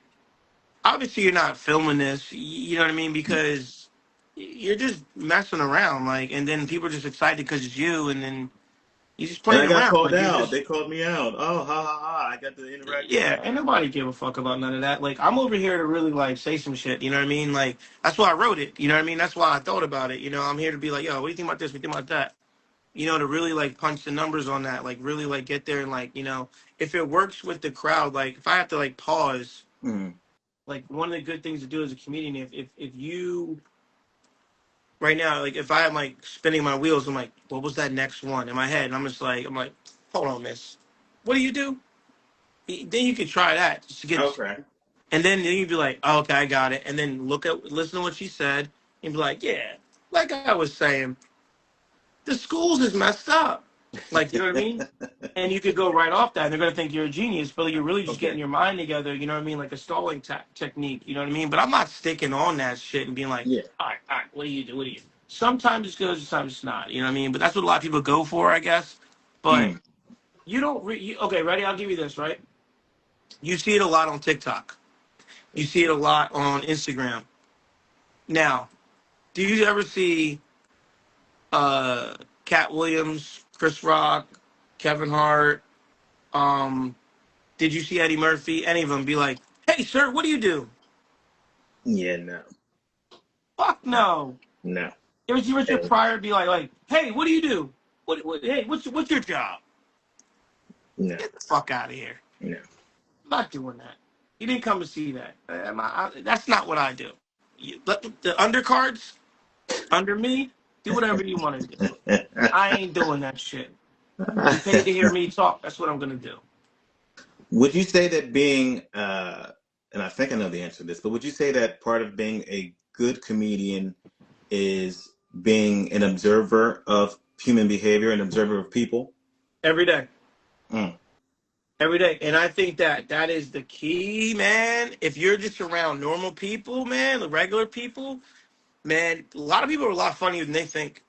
obviously, you're not filming this. You know what I mean? Because you're just messing around. Like, and then people are just excited because it's you, and then you're just And playing I got around. called Like, you're out. just They called me out. Oh, ha ha ha! I got to interact with you. yeah. Ain't nobody give a fuck about none of that. Like, I'm over here to really like say some shit. You know what I mean? Like, that's why I wrote it. You know what I mean? That's why I thought about it. I'm here to be like, yo, what do you think about this? What do you think about that? To really like punch the numbers on that. Like, really like get there and like, if it works with the crowd. Like, if I have to like pause, Mm. like one of the good things to do as a comedian, if you right now, like if I'm like spinning my wheels, I'm like, what was that next one in my head? And I'm like, hold on, miss, what do you do? Then you could try that just to get, Okay. and then you'd be like, oh, okay, I got it, and then listen to what she said, and be like, yeah, like I was saying, the schools is messed up. Like, you know what I mean? And you could go right off that, and they're gonna think you're a genius, but you're really just Okay. getting your mind together. You know what I mean? Like a stalling technique. You know what I mean? But I'm not sticking on that shit and being like, Yeah. all right, what do you do? What do you? Sometimes it's good, sometimes it's not. You know what I mean? But that's what a lot of people go for, I guess. But Mm. you don't. Okay, ready? I'll give you this. Right? You see it a lot on TikTok. You see it a lot on Instagram. Now, do you ever see uh, Cat Williams, Chris Rock, Kevin Hart? Um, did you see Eddie Murphy? Any of them be like, "Hey, sir, what do you do?" Yeah, no, Fuck no. no. It was Richard Hey, Pryor be like, "Hey, what do you do? Hey, what's your job? no, Get the fuck out of here. no. I'm not doing that. You didn't come to see that. That's not what I do. Let the undercards under me do whatever you want to do. I ain't doing that shit. You paid to hear me talk. That's what I'm gonna do. Would you say that being, and I think I know the answer to this, but would you say that part of being a good comedian is being an observer of human behavior, an observer of people? Every day. Mm. Every day. And I think that that is the key, man. If you're just around normal people, man, the regular people, man, a lot of people are a lot funnier than they think.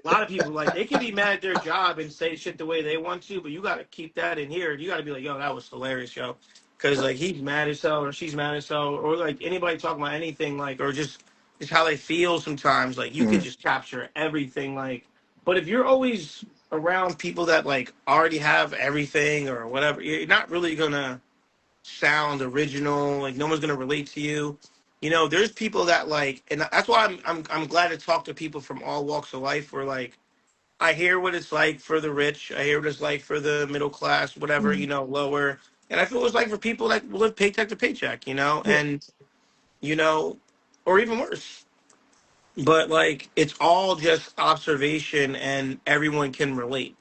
A lot of people, like, they can be mad at their job and say shit the way they want to, but you got to keep that in here. You got to be like, yo, that was hilarious, yo. Because, like, he's mad as hell or she's mad as hell or, like, anybody talking about anything, like, or just how they feel sometimes. Like, you could Mm. just capture everything. Like, but if you're always around people that, like, already have everything or whatever, you're not really going to sound original. Like, no one's going to relate to you. You know, there's people that, like, and that's why I'm glad to talk to people from all walks of life where, like, I hear what it's like for the rich. I hear what it's like for the middle class, whatever, Mm. lower. And I feel it's like for people that live paycheck to paycheck, Yeah. and, you know, or even worse. But, like, it's all just observation and everyone can relate,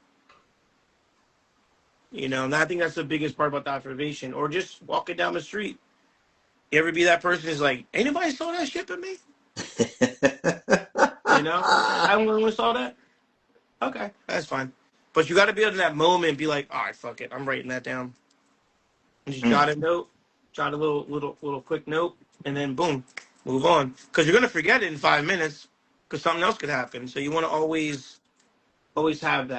and I think that's the biggest part about the observation or just walking down the street. You ever be that person who's like, anybody saw that shit but me? You know? I only saw that? Okay, that's fine. But you got to be able to that moment be like, all right, fuck it. I'm writing that down. And just Mm. jot a note, jot a little quick note, and then boom, move on. Because you're gonna forget it in 5 minutes, because something else could happen. So you want to always have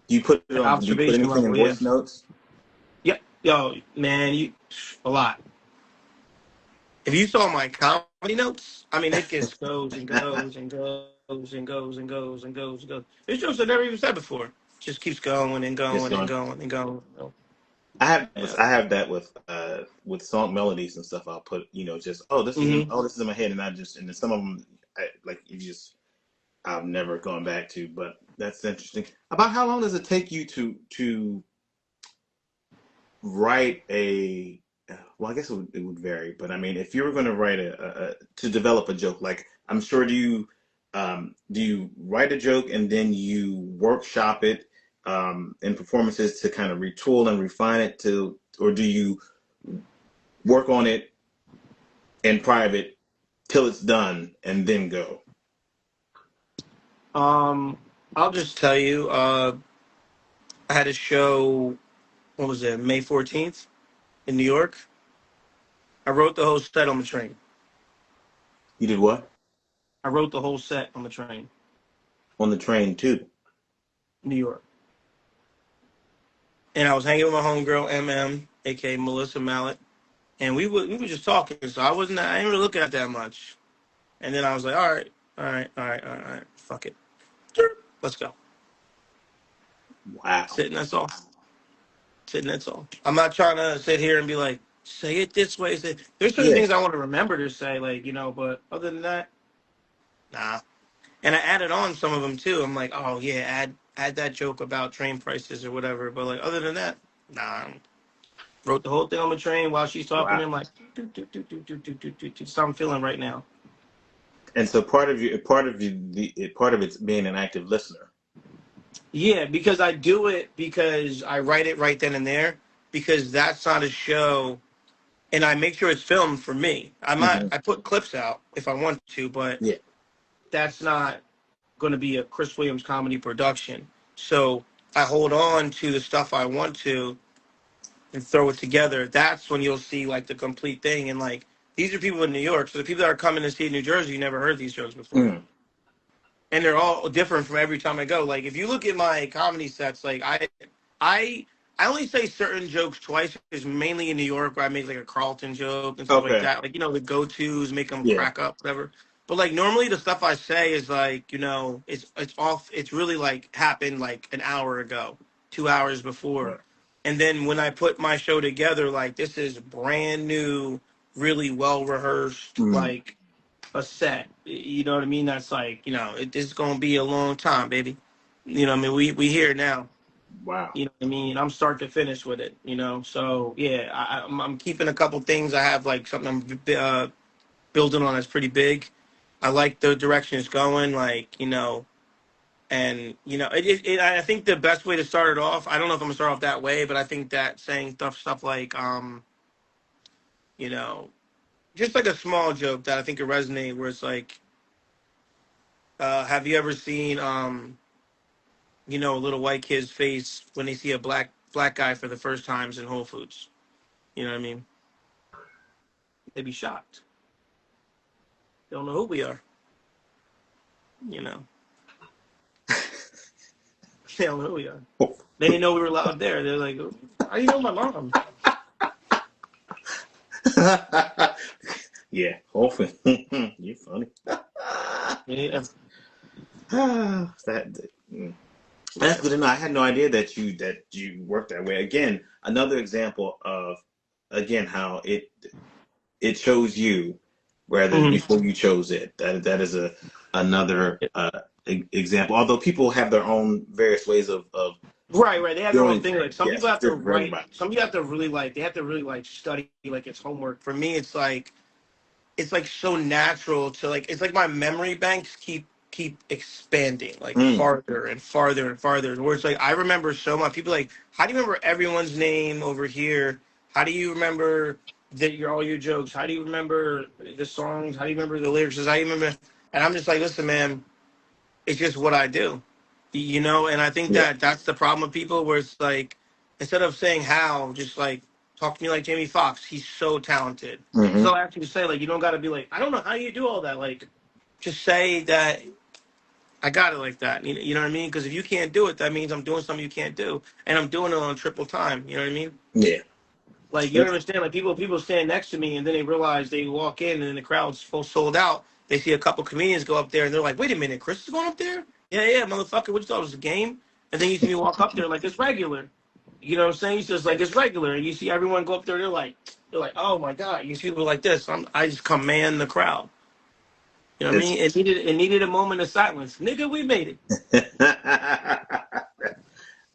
Do you put it that on? Do you put observation anything in level. Yeah. voice notes? Yep. Yo, man, you a lot. If you saw my comedy notes, I mean, it just goes and goes and goes and goes and goes and goes and goes. There's jokes I never even said before. Just keeps going and Just going and going. going and going. Yeah. I have that with song melodies and stuff. I'll put just Hmm. this is in my head, and I just and then some of them like you just I've never gone back to, but that's interesting. About how long does it take you to write a well, I guess it would vary, but I mean, if you were going to write to develop a joke, like I'm sure do you write a joke and then you workshop it in performances to kind of retool and refine it to, or do you work on it in private till it's done and then go? Um, I'll just tell you, I had a show, what was it, May 14th in New York. I wrote the whole set on the train. You did what I wrote the whole set on the train, on the train too? New York. And I was hanging with my homegirl, MM, aka Melissa Mallet. And we were just talking, so I didn't really look at that much. And then I was like, all right, all right, all right, all right, all right, fuck it. Let's go. Wow. Sitting, that's all. Sitting, that's all. I'm not trying to sit here and be like, say it this way. There's certain Yeah. things I want to remember to say, like, but other than that, nah. And I added on some of them too. I'm like, oh yeah, add that joke about train prices or whatever. But like other than that, nah. Wrote the whole thing on the train while she's talking. Wow. I'm like, so I'm feeling right now. And so part of it's being an active listener. Yeah, because I do it because I write it right then and there because that's not a show, and I make sure it's filmed for me. Hmm. I put clips out if I want to, but Yeah. that's not going to be a Chris Williams comedy production. So I hold on to the stuff I want to and throw it together. That's when you'll see like the complete thing. And like these are people in New York, so the people that are coming to see New Jersey, you never heard these jokes before, Mm. and they're all different from every time I go. Like if you look at my comedy sets, like I I only say certain jokes twice because mainly in New York where I make like a Carlton joke and stuff like Okay. that. Like the go tos make them Yeah. crack up, whatever. But like normally the stuff I say is like it's off. It's really like happened like an hour ago, 2 hours before. Right. And then when I put my show together, like this is brand new, really well rehearsed, Mm, like a set. You know what I mean? That's like, it's gonna be a long time, baby. You know what I mean? We here now. wow. You know what I mean? I'm start to finish with it, So yeah, I'm keeping a couple things. I have like something I'm building on that's pretty big. I like the direction it's going, and I think the best way to start it off. I don't know if I'm gonna start off that way, but I think that saying stuff like, you know, just like a small joke that I think could resonate, where it's like, have you ever seen, a little white kid's face when they see a black guy for the first times in Whole Foods? You know what I mean? They'd be shocked. They don't know who we are. You know, they don't know who we are. They didn't know we were allowed there. They're like, how do you know my mom? Yeah, hopefully. You're funny. Yeah. that mm. That's good to know. I had no idea that you work that way. Again, another example of again how it chose you rather Mhm. before you chose it. That is another example. Although people have their own various ways of Right. They have their own doing thing. Like things. some Yes, people it's have to different for write. everybody. Some people have to really like. They have to really like study like it's homework. For me, it's like so natural to like. It's like my memory banks keep expanding like Mm, farther and farther and farther. Where it's like I remember so much. People like, how do you remember everyone's name over here? How do you remember all your jokes? How do you remember the songs? How do you remember the lyrics? How do you remember? And I'm just like, listen, man. It's just what I do, and I think yeah. that that's the problem with people, where it's like, instead of saying how, just like talk to me like Jamie Foxx. He's so talented. Hmm. So I actually say, like, you don't got to be like, I don't know how you do all that. Like, just say that I got it like that. You know what I mean? Because if you can't do it, that means I'm doing something you can't do, and I'm doing it on triple time. You know what I mean? Yeah. Like, you don't understand. Like, people stand next to me, and then they realize, they walk in, and then the crowd's full sold out. They see a couple comedians go up there, and they're like, "Wait a minute, Chris is going up there? Yeah, motherfucker. What you thought it was a game?" And then you see me walk up there like it's regular. You know what I'm saying? It's just like it's regular, and you see everyone go up there. They're like, "Oh my god!" You see people like this. I just command the crowd. You know what I It's mean? It needed a moment of silence. Nigga, we made it.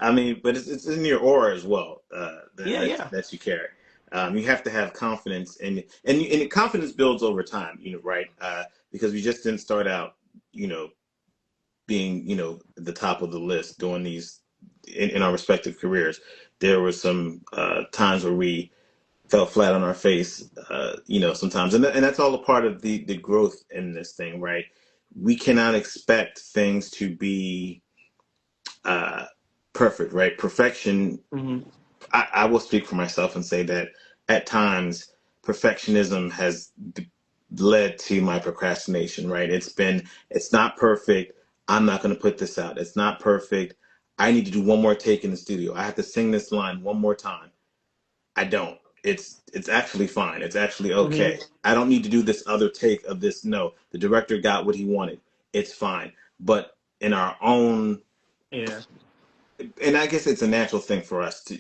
I mean, but it's in your aura as well that, Yeah, that yeah, that you carry. You have to have confidence, and confidence builds over time. Right? Because we just didn't start out, you know, being the top of the list doing these in our respective careers. There were some times where we fell flat on our face, sometimes, and that's all a part of the growth in this thing, right? We cannot expect things to be uh, perfect, right? Perfection. hmm I will speak for myself and say that at times perfectionism has led to my procrastination, right? It's not perfect. I'm not going to put this out. It's not perfect. I need to do one more take in the studio. I have to sing this line one more time. I don't. It's actually fine. It's actually hmm okay. I don't need to do this other take of this. No, the director got what he wanted. It's fine. But in our own, yeah, and I guess it's a natural thing for us to,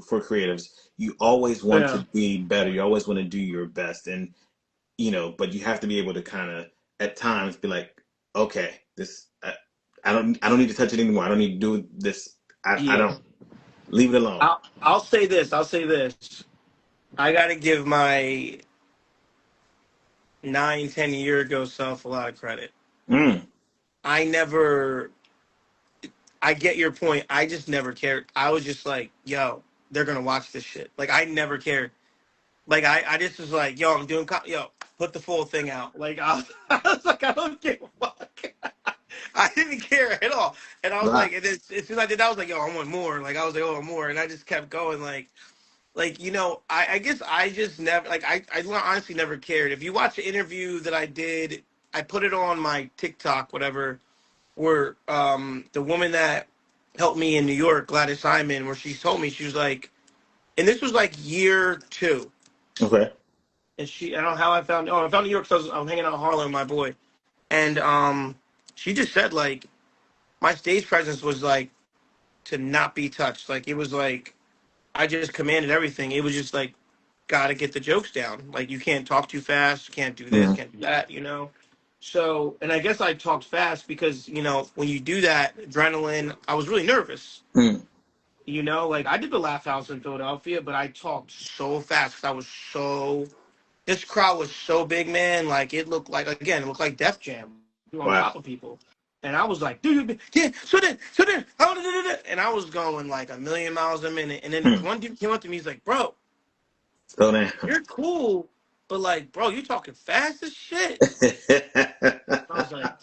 for creatives, you always want to yeah, be better. You always want to do your best. And, but you have to be able to kind of, at times, be like, okay, I don't need to touch it anymore. I don't need to do this. I yeah. don't, leave it alone. I'll say this. I'll say this. I got to give my 9, 10 year ago self a lot of credit. Mm, I never, I get your point. I just never cared. I was just like, yo, they're going to watch this shit. Like, I never cared. Like, I just was like, yo, I'm doing, yo, put the full thing out. Like, I was like, I don't give a fuck. I didn't care at all. And I was right. like, and then, as soon as I did that, I was like, yo, I want more. Like, I was like, oh, more. And I just kept going. I guess I just never, like, I honestly never cared. If you watch the interview that I did, I put it on my TikTok, whatever, where the woman that helped me in New York, Gladys Simon, where she told me, she was like, and this was like year two. Okay. And I don't know how I found New York because I'm hanging out in Harlem with my boy. And she just said, like, my stage presence was like to not be touched. Like it was like I just commanded everything. It was just like gotta get the jokes down. Like you can't talk too fast, can't do this, Mm, can't do that, you know. So, and I guess I talked fast because when you do that, adrenaline. I was really nervous. mm. Like I did the Laugh House in Philadelphia, but I talked so fast because I was so. This crowd was so big, man. Like it looked like again, it looked like Def Jam. We were on Wow. top of people, and I was like, dude, yeah, so then, and I was going like a million miles a minute. And then Hmm. one dude came up to me, he's like, bro, Slow down. you're cool, but like, bro, you talking fast as shit. I was like,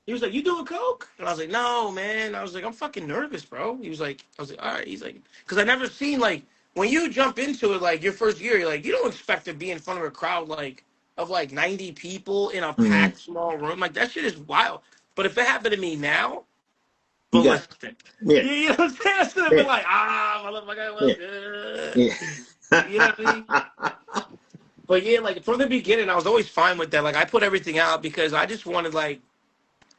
he was like, you doing coke? And I was like, no, man. I was like, I'm fucking nervous, bro. He was like, I was like, all right. He's like, because I never seen like when you jump into it, like your first year, you're like, you don't expect to be in front of a crowd like of like 90 people in a Mm. packed small room. Like that shit is wild. But if it happened to me now, You but got listen, yeah, you know what I'm saying? I should have yeah, been like, motherfucker, yeah, what's good? yeah. You know what I mean? But yeah, like from the beginning, I was always fine with that. Like I put everything out because I just wanted like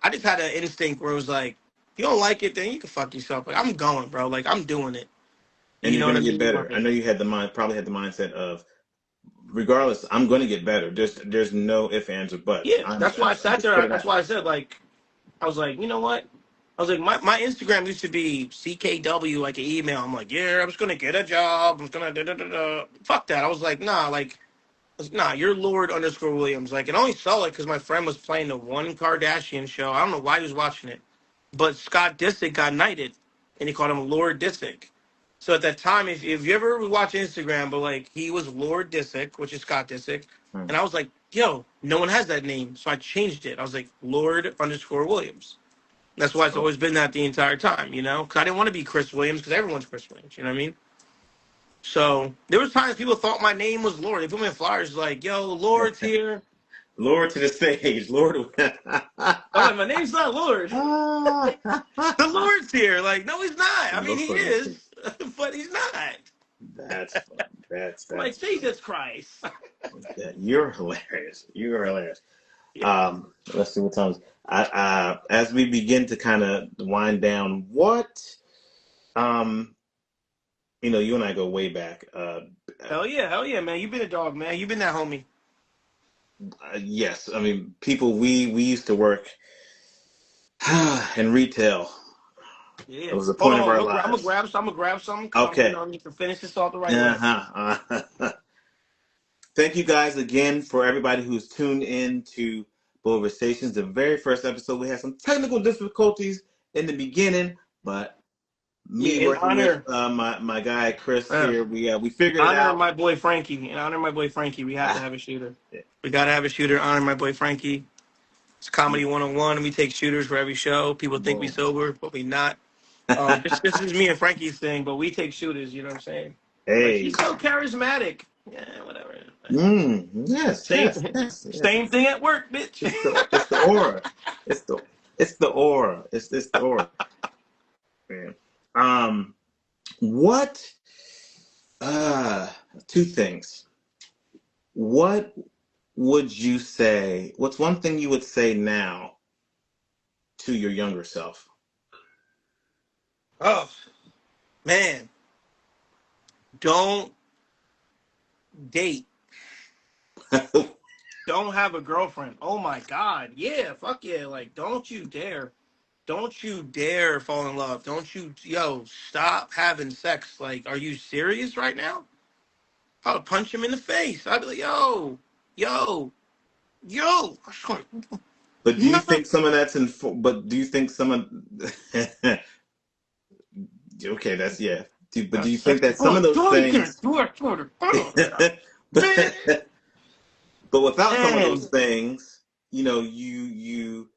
I just had an instinct where it was like, if you don't like it, then you can fuck yourself. Like I'm going, bro. Like I'm doing it. And You you're know what gonna I get mean? better. I Like, know you had the mind, probably had the mindset of, regardless, I'm going to get better. There's no ifs, ands, or buts. yeah, I'm that's why I I'm sat just put there. it That's out. why I said like I was like, you know what? I was like, my Instagram used to be CKW, like an email. I'm like, yeah, I'm just gonna get a job. I'm just gonna da da da da. Fuck that. I was like, nah, like, nah, you're Lord underscore Williams. Like, and I only saw it because my friend was playing the one Kardashian show. I don't know why he was watching it, but Scott Disick got knighted, and he called him Lord Disick. So at that time, if you ever watch Instagram, but like he was Lord Disick, which is Scott Disick, Hmm. and I was like, yo, no one has that name, so I changed it. I was like Lord underscore Williams. That's why it's So always been that the entire time, because I didn't want to be Chris Williams because everyone's Chris Williams. You know what I mean? So there was times people thought my name was Lord. They put me in flyers like, "Yo, Lord's here." Lord to the stage, Lord. I'm like, my name's not Lord. The Lord's here. Like, no, he's not. I mean, he Lord, is, but he's not. that's funny. I'm like, That's funny. Jesus Christ. You're hilarious. You're hilarious. Yeah. Let's see what times. As we begin to kind of wind down, um, you and I go way back. Hell yeah, man. You've been a dog, man. You've been that homie. Yes, I mean, people. We used to work in retail. It Yeah. was a Hold point on, of hold our on. I'm gonna lives. grab some. I'm gonna grab some because I'm, Okay. I need to finish this off the right way. Uh-huh. Thank you guys again for everybody who's tuned in to Beauxversations. The very first episode, we had some technical difficulties in the beginning, but me Yeah, in working with honor. my guy Chris Uh, here, we figured it honor out. my boy Frankie. In honor of my boy Frankie, we have to Ah, have a shooter. yeah. We gotta have a shooter. Honor my boy Frankie. It's comedy 101. We take shooters for every show. People think we Boom. sober, but we not. This is me and Frankie's thing, but we take shooters. You know what I'm saying? Like Hey. she's so charismatic. Yeah, whatever. Yes, Same, yes, yes, yes. same thing at work, bitch. It's the aura. It's the aura. It's the aura. Man. Um, what? Uh, Two things. What would you say? What's one thing you would say now to your younger self? Oh man, don't date. Don't have a girlfriend. Oh my god, yeah, fuck yeah. Like, don't you dare. Don't you dare fall in love. Don't you, yo, stop having sex. Like, are you serious right now? I would punch him in the face. I'd be like, yo, yo. But do you No. think some of that's in? But do you think some of? Okay, that's yeah. But do you think that some of Oh, those do it again. things? Do it. Do it. Man, but, but without some of those man. things, you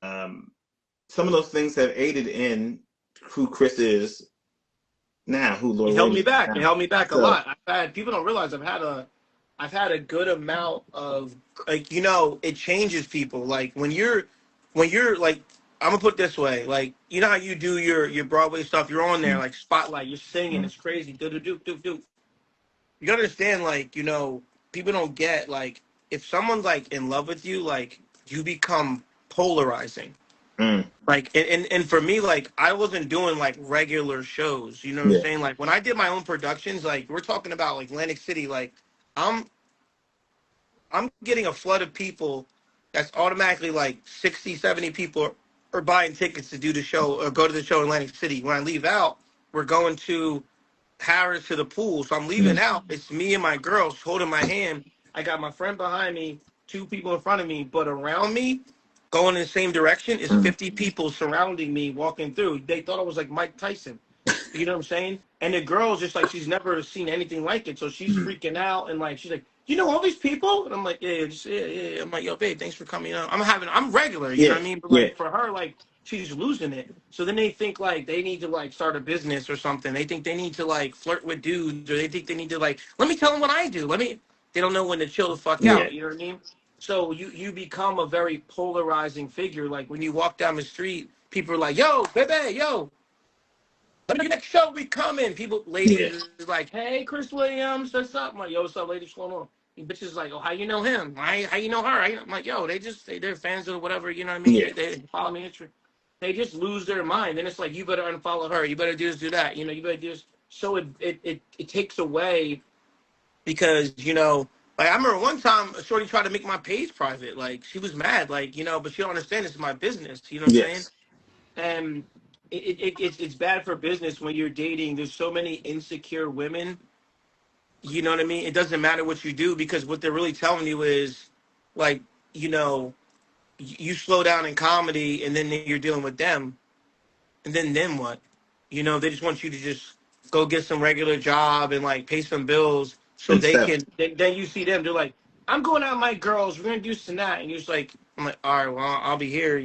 um, some of those things have aided in who Chris is now, who It Lord held Williams me is back. It now. held me back a So, lot. People don't realize I've had a good amount of like it changes people. Like when you're like I'm gonna put it this way, like how you do your Broadway stuff, you're on there mm, like spotlight, you're singing, mm, it's crazy, do do do do do. You gotta understand, like people don't get like if someone's like in love with you, like you become polarizing. Mm. Like and for me, like I wasn't doing like regular shows. You know what I'm Yeah. saying? Like when I did my own productions, like we're talking about like Atlantic City, like I'm I'm getting a flood of people that's automatically like 60, 70 people are buying tickets to do the show or go to the show in Atlantic City. When I leave out, we're going to Harris to the pool. So I'm leaving Mm. out. It's me and my girls holding my hand. I got my friend behind me, two people in front of me, but around me, going in the same direction, is Mm. 50 people surrounding me walking through. They thought I was like Mike Tyson. You know what I'm saying? And the girl's just like she's never seen anything like it, so she's Mm. freaking out and like she's like, you know all these people? And I'm like, yeah. I'm like, yo, babe, thanks for coming out. I'm regular, you know Yeah. what I mean? But Yeah. like for her, like she's losing it. So then they think like they need to like start a business or something. They think they need to like flirt with dudes, or they think they need to like let me tell them what I do. Let me. They don't know when to chill the fuck Yeah. out. You know what I mean? So you become a very polarizing figure. Like when you walk down the street, people are like, yo, baby, yo, let me next show we coming. People, Yeah. ladies is like, hey, Chris Williams, what's up? I'm like, yo, what's up, ladies? What's going on? And bitches like, oh, how you know him? How you know her? I'm like, yo, they're fans of whatever, you know what I mean? Yeah. They follow me. They just lose their mind. Then it's like, you better unfollow her. You better do this, do that. You know, you better do this. So it takes away because, like I remember one time a shorty tried to make my page private. Like she was mad, like, but she don't understand this is my business. You know what I'm saying? Yes. And it's bad for business when you're dating. There's so many insecure women. You know what I mean? It doesn't matter what you do because what they're really telling you is, like, you know, you slow down in comedy and then you're dealing with them, and then what? They just want you to just go get some regular job and like pay some bills so And they stuff. can. Then you see them. They're like, I'm going out with my girls. We're gonna do this and that, and you're just like, I'm like, all right, well, I'll be here.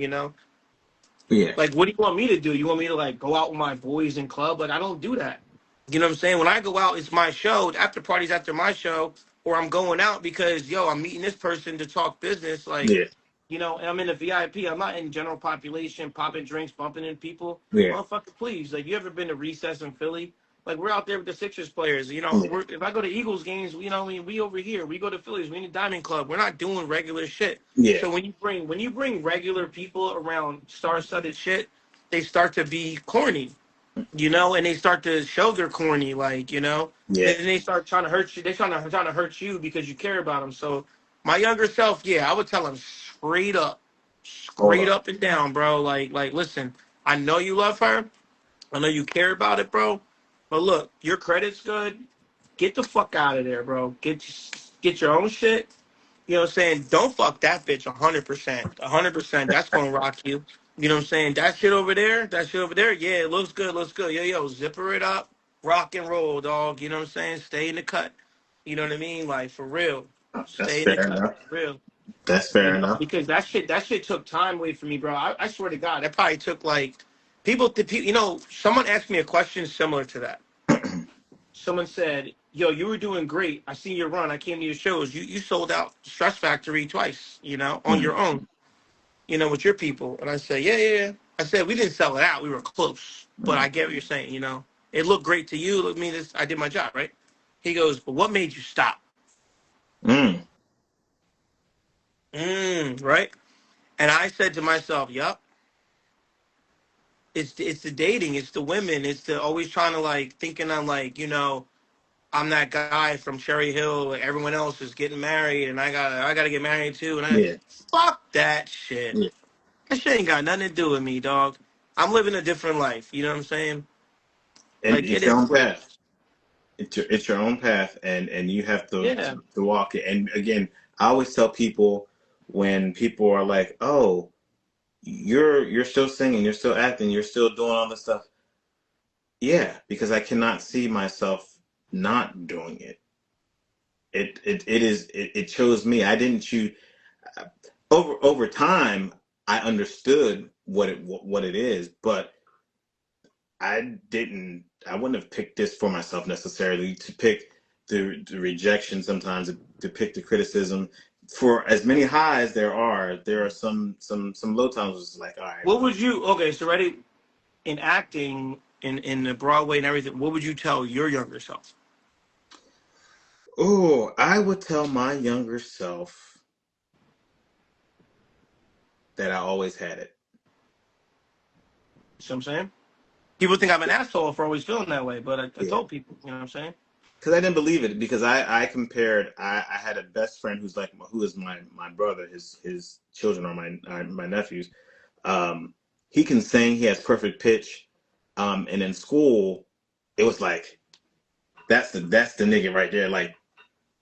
Yeah. Like, what do you want me to do? You want me to like go out with my boys in club? Like, I don't do that. You know what I'm saying? When I go out, it's my show. The after parties after my show, or I'm going out because yo, I'm meeting this person to talk business. Like, Yeah. and I'm in the VIP. I'm not in general population, popping drinks, bumping in people. Yeah. Motherfucker, please. Like, you ever been to Recess in Philly? Like, we're out there with the Sixers players. Yeah. If I go to Eagles games, I mean, we over here. We go to Phillies. We in the Diamond Club. We're not doing regular shit. Yeah. So when you bring regular people around star-studded shit, they start to be corny, and they start to show they're corny, like, Yeah. then they start trying to hurt you. They're trying to hurt you because you care about them. So my younger self, yeah, I would tell him Hold straight on. up and down, bro. Like, listen, I know you love her. I know you care about it, bro. But look, your credit's good. Get the fuck out of there, bro. Get your own shit. You know what I'm saying? Don't fuck that bitch 100%. 100%. That's gonna rock you. You know what I'm saying? That shit over there, yeah, it looks good. Yo, zipper it up, rock and roll, dog. You know what I'm saying? Stay in the cut. You know what I mean? Like for real. That's Stay in the fair cut. enough. For real. That's fair enough. Because that shit took time away from me, bro. I swear to God, that probably took like someone asked me a question similar to that. Someone said, "Yo, you were doing great. I seen your run. I came to your shows. You sold out Stress Factory twice. On Mm. your own. With your people." And I said, "Yeah." I said, "We didn't sell it out. We were close, but Mm. I get what you're saying. It looked great to you. Look, me, this I did my job, right?" He goes, "But what made you stop?" Mm. Right? And I said to myself, "Yup. It's the dating. It's the women. It's the always trying to like thinking I'm like I'm that guy from Cherry Hill. Like everyone else is getting married, and I gotta get married too. And Yeah. fuck that shit. Yeah. That shit ain't got nothing to do with me, dog. I'm living a different life. You know what I'm saying? And Like it it's your is own what it path. is. It's your own path, and you have to, Yeah. to walk it. And again, I always tell people when people are like, "Oh, you're still singing, you're still acting, you're still doing all this stuff." Yeah, because I cannot see myself not doing it. It chose me. I didn't choose. Over time. I understood what it is, but I wouldn't have picked this for myself necessarily to pick the rejection sometimes, to pick the criticism. For as many highs there are some low times. It's like, all right, What well, would you? Okay, so ready in acting in the Broadway and everything. What would you tell your younger self? oh, I would tell my younger self that I always had it. See what I'm saying? People think I'm an asshole for always feeling that way, but I Yeah. told people, you know what I'm saying? Because I didn't believe it because I compared I had a best friend who's like who is my brother his children are my nephews. um he can sing, he has perfect pitch, and in school it was like that's the nigga right there, like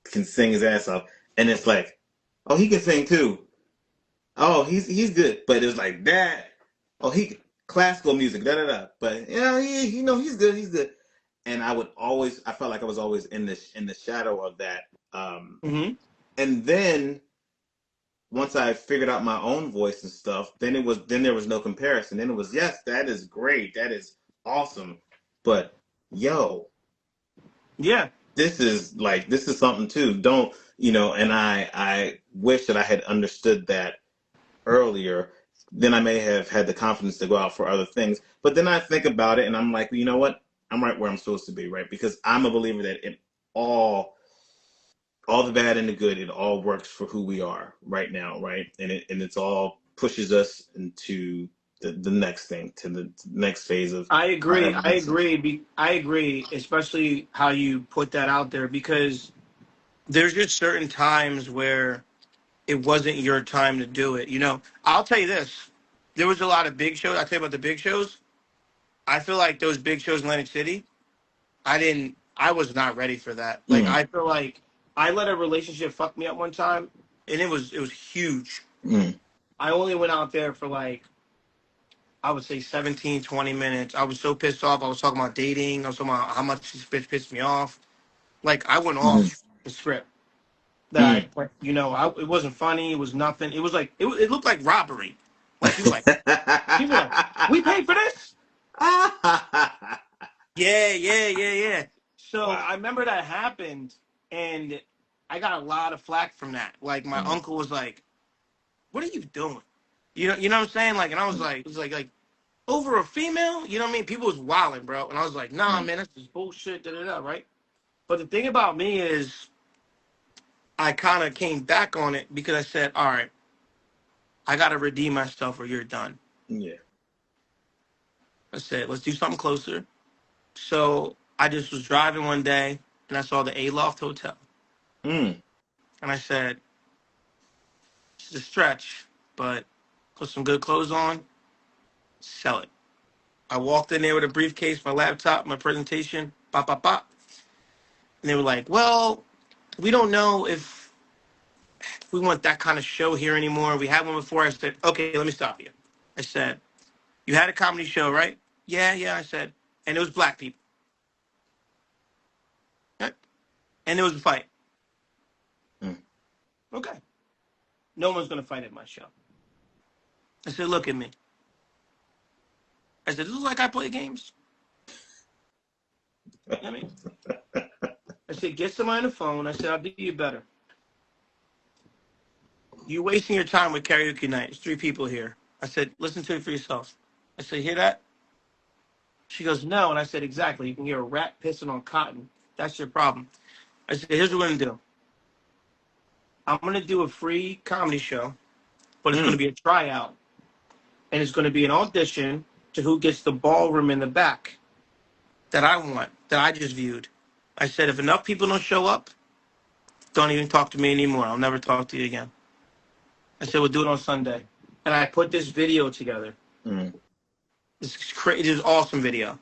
can sing his ass off. And it's like, oh, he can sing too. Oh, he's good. But it was like that. Oh, he classical music, da da da. But yeah, he's good, he's good. And I felt like I was always in the shadow of that. Um, Mm-hmm. and then once I figured out my own voice and stuff, then there was no comparison. Then it was, yes, that is great, that is awesome. But yo, Yeah. this is something too. Don't And I wish that I had understood that earlier. Then I may have had the confidence to go out for other things. But then I think about it and I'm like, well, you know what? I'm right where I'm supposed to be, right? Because I'm a believer that all all the bad and the good, it all works for who we are right now, right? And it's all pushes us into the next thing, to the next phase of I our agree. I evolution. agree. I agree, especially how you put that out there because there's just certain times where it wasn't your time to do it. You know, I'll tell you this. There was a lot of big shows. I'll tell you about the big shows. I feel like those big shows in Atlantic City, I was not ready for that. Like, Mm, I feel like I let a relationship fuck me up one time, and it was huge. mm, I only went out there for like, I would say 17, 20 minutes. I was so pissed off. I was talking about dating. I was talking about how much this bitch pissed me off. Like, I went mm, off the script. mm. That, like, it wasn't funny. It was nothing. It was like, it looked like robbery. Like, people were like, we paid for this? Yeah, yeah, yeah, yeah. So I Wow. remember that happened, and I got a lot of flack from that. Like, my Mm, uncle was like, what are you doing? You know what I'm saying? Like, and I was mm, like, it was like over a female? You know what I mean? People was wilding, bro. And I was like, nah, mm, man, that's just bullshit, da da da, right? But the thing about me is, I kind of came back on it because I said, all right, I got to redeem myself or you're done. yeah. I said, let's do something closer. So I just was driving one day and I saw the Aloft Hotel. Mm, And I said, it's a stretch, but put some good clothes on, sell it. I walked in there with a briefcase, my laptop, my presentation, pop, pop, pop. And they were like, well, we don't know if we want that kind of show here anymore. We had one before. I said, okay, let me stop you. I said, you had a comedy show, right? Yeah, yeah. I said, and it was black people. Okay. And there was a fight. mm. Okay. No one's going to fight at my show. I said, look at me. I said, this is like I play games. You know what I mean? I said, get somebody on the phone. I said, I'll do you better. You wasting your time with karaoke night. There's 3 people here. I said, listen to it for yourself. I said, hear that? She goes, no. And I said, exactly. You can hear a rat pissing on cotton. That's your problem. I said, here's what we're going to do. I'm going to do a free comedy show, but it's going to Mm, be a tryout. And it's going to be an audition to who gets the ballroom in the back that I want, that I just viewed. I said, if enough people don't show up, don't even talk to me anymore. I'll never talk to you again. I said, we'll do it on Sunday. And I put this video together. mm, This is crazy. This is awesome video.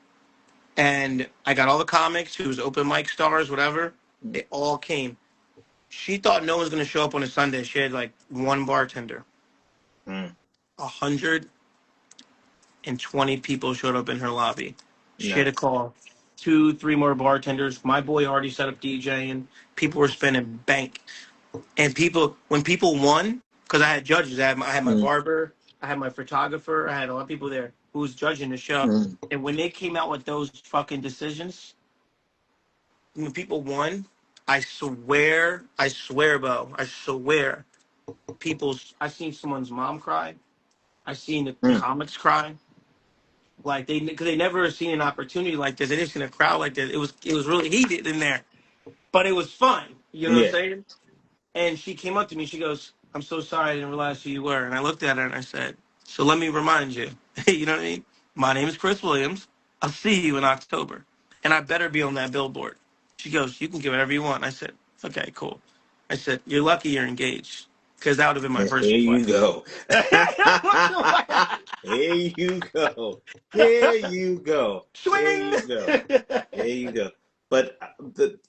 And I got all the comics who was open mic stars, whatever. mm, They all came. She thought no one was going to show up on a Sunday. She had like one bartender. mm. 120 people showed up in her lobby. She had to Nice. call 2, 3 more bartenders. My boy already set up DJing. People were spending bank. And when people won, because I had judges, I had my Mm, barber, I had my photographer, I had a lot of people there who was judging the show. mm, And when they came out with those fucking decisions, when people won, I swear, Beau, I swear, I seen someone's mom cry. I seen the mm. comics cry. Like because they never seen an opportunity like this. They didn't see a crowd like this. It was really heated in there, but it was fun. You know what I'm Yeah. saying? And she came up to me. She goes, "I'm so sorry. I didn't realize who you were." And I looked at her and I said, "So let me remind you." You know what I mean? My name is Chris Williams. I'll see you in October. And I better be on that billboard. She goes, you can get whatever you want. I said, okay, cool. I said, you're lucky you're engaged. Because that would have been my Here first you request. go. Here you go. Here you go. Here Swing! you go. There you go. But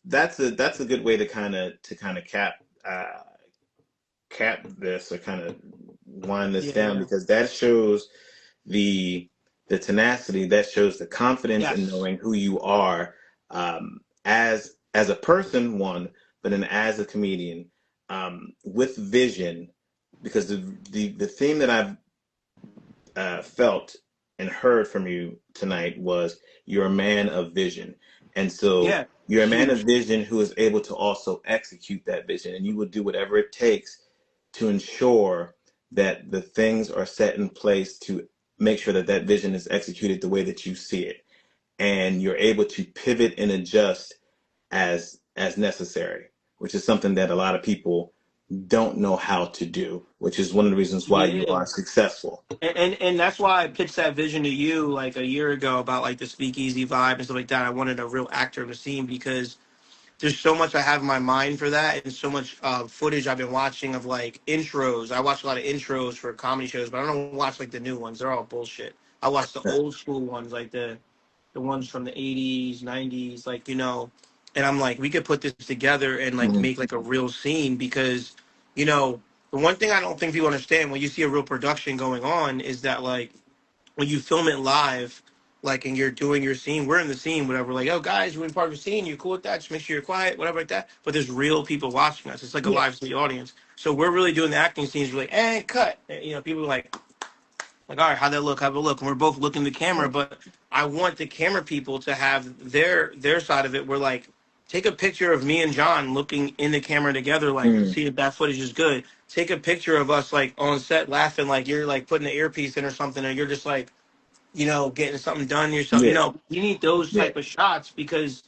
that's a good way to kind of cap this, or kind of wind this down, Yeah. because that shows the tenacity, that shows the confidence in Yes. knowing who you are, as a person, one, but then as a comedian, with vision. Because the theme that I've felt and heard from you tonight was, you're a man of vision. And so Yeah. you're a man of Huge. vision who is able to also execute that vision. And you will do whatever it takes to ensure that the things are set in place to make sure that that vision is executed the way that you see it. And you're able to pivot and adjust as necessary, which is something that a lot of people don't know how to do, which is one of the reasons why you Yeah. are successful. And that's why I pitched that vision to you like a year ago about like the speakeasy vibe and stuff like that. I wanted a real actor in the scene because there's so much I have in my mind for that, and so much footage I've been watching of like intros. I watch a lot of intros for comedy shows, but I don't watch like the new ones. They're all bullshit. I watch the old school ones, like the ones from the 80s, 90s, like, and I'm like, we could put this together and like Mhm. make like a real scene because, the one thing I don't think people understand when you see a real production going on is that like when you film it live, like, and you're doing your scene, we're in the scene, whatever. Like, oh, guys, we're in part of the scene. You cool with that? Just make sure you're quiet, whatever, like that. But there's real people watching us. It's like a Yeah. live to the audience. So we're really doing the acting scenes. We're like, and cut. And, people are like, all right, how'd that look? How'd it look? And we're both looking at the camera, but I want the camera people to have their side of it. We're like, take a picture of me and John looking in the camera together, like, Mm. see if that footage is good. Take a picture of us like on set laughing, like you're like putting an earpiece in or something, and you're just like, getting something done yourself. Yeah. You need those Yeah. type of shots because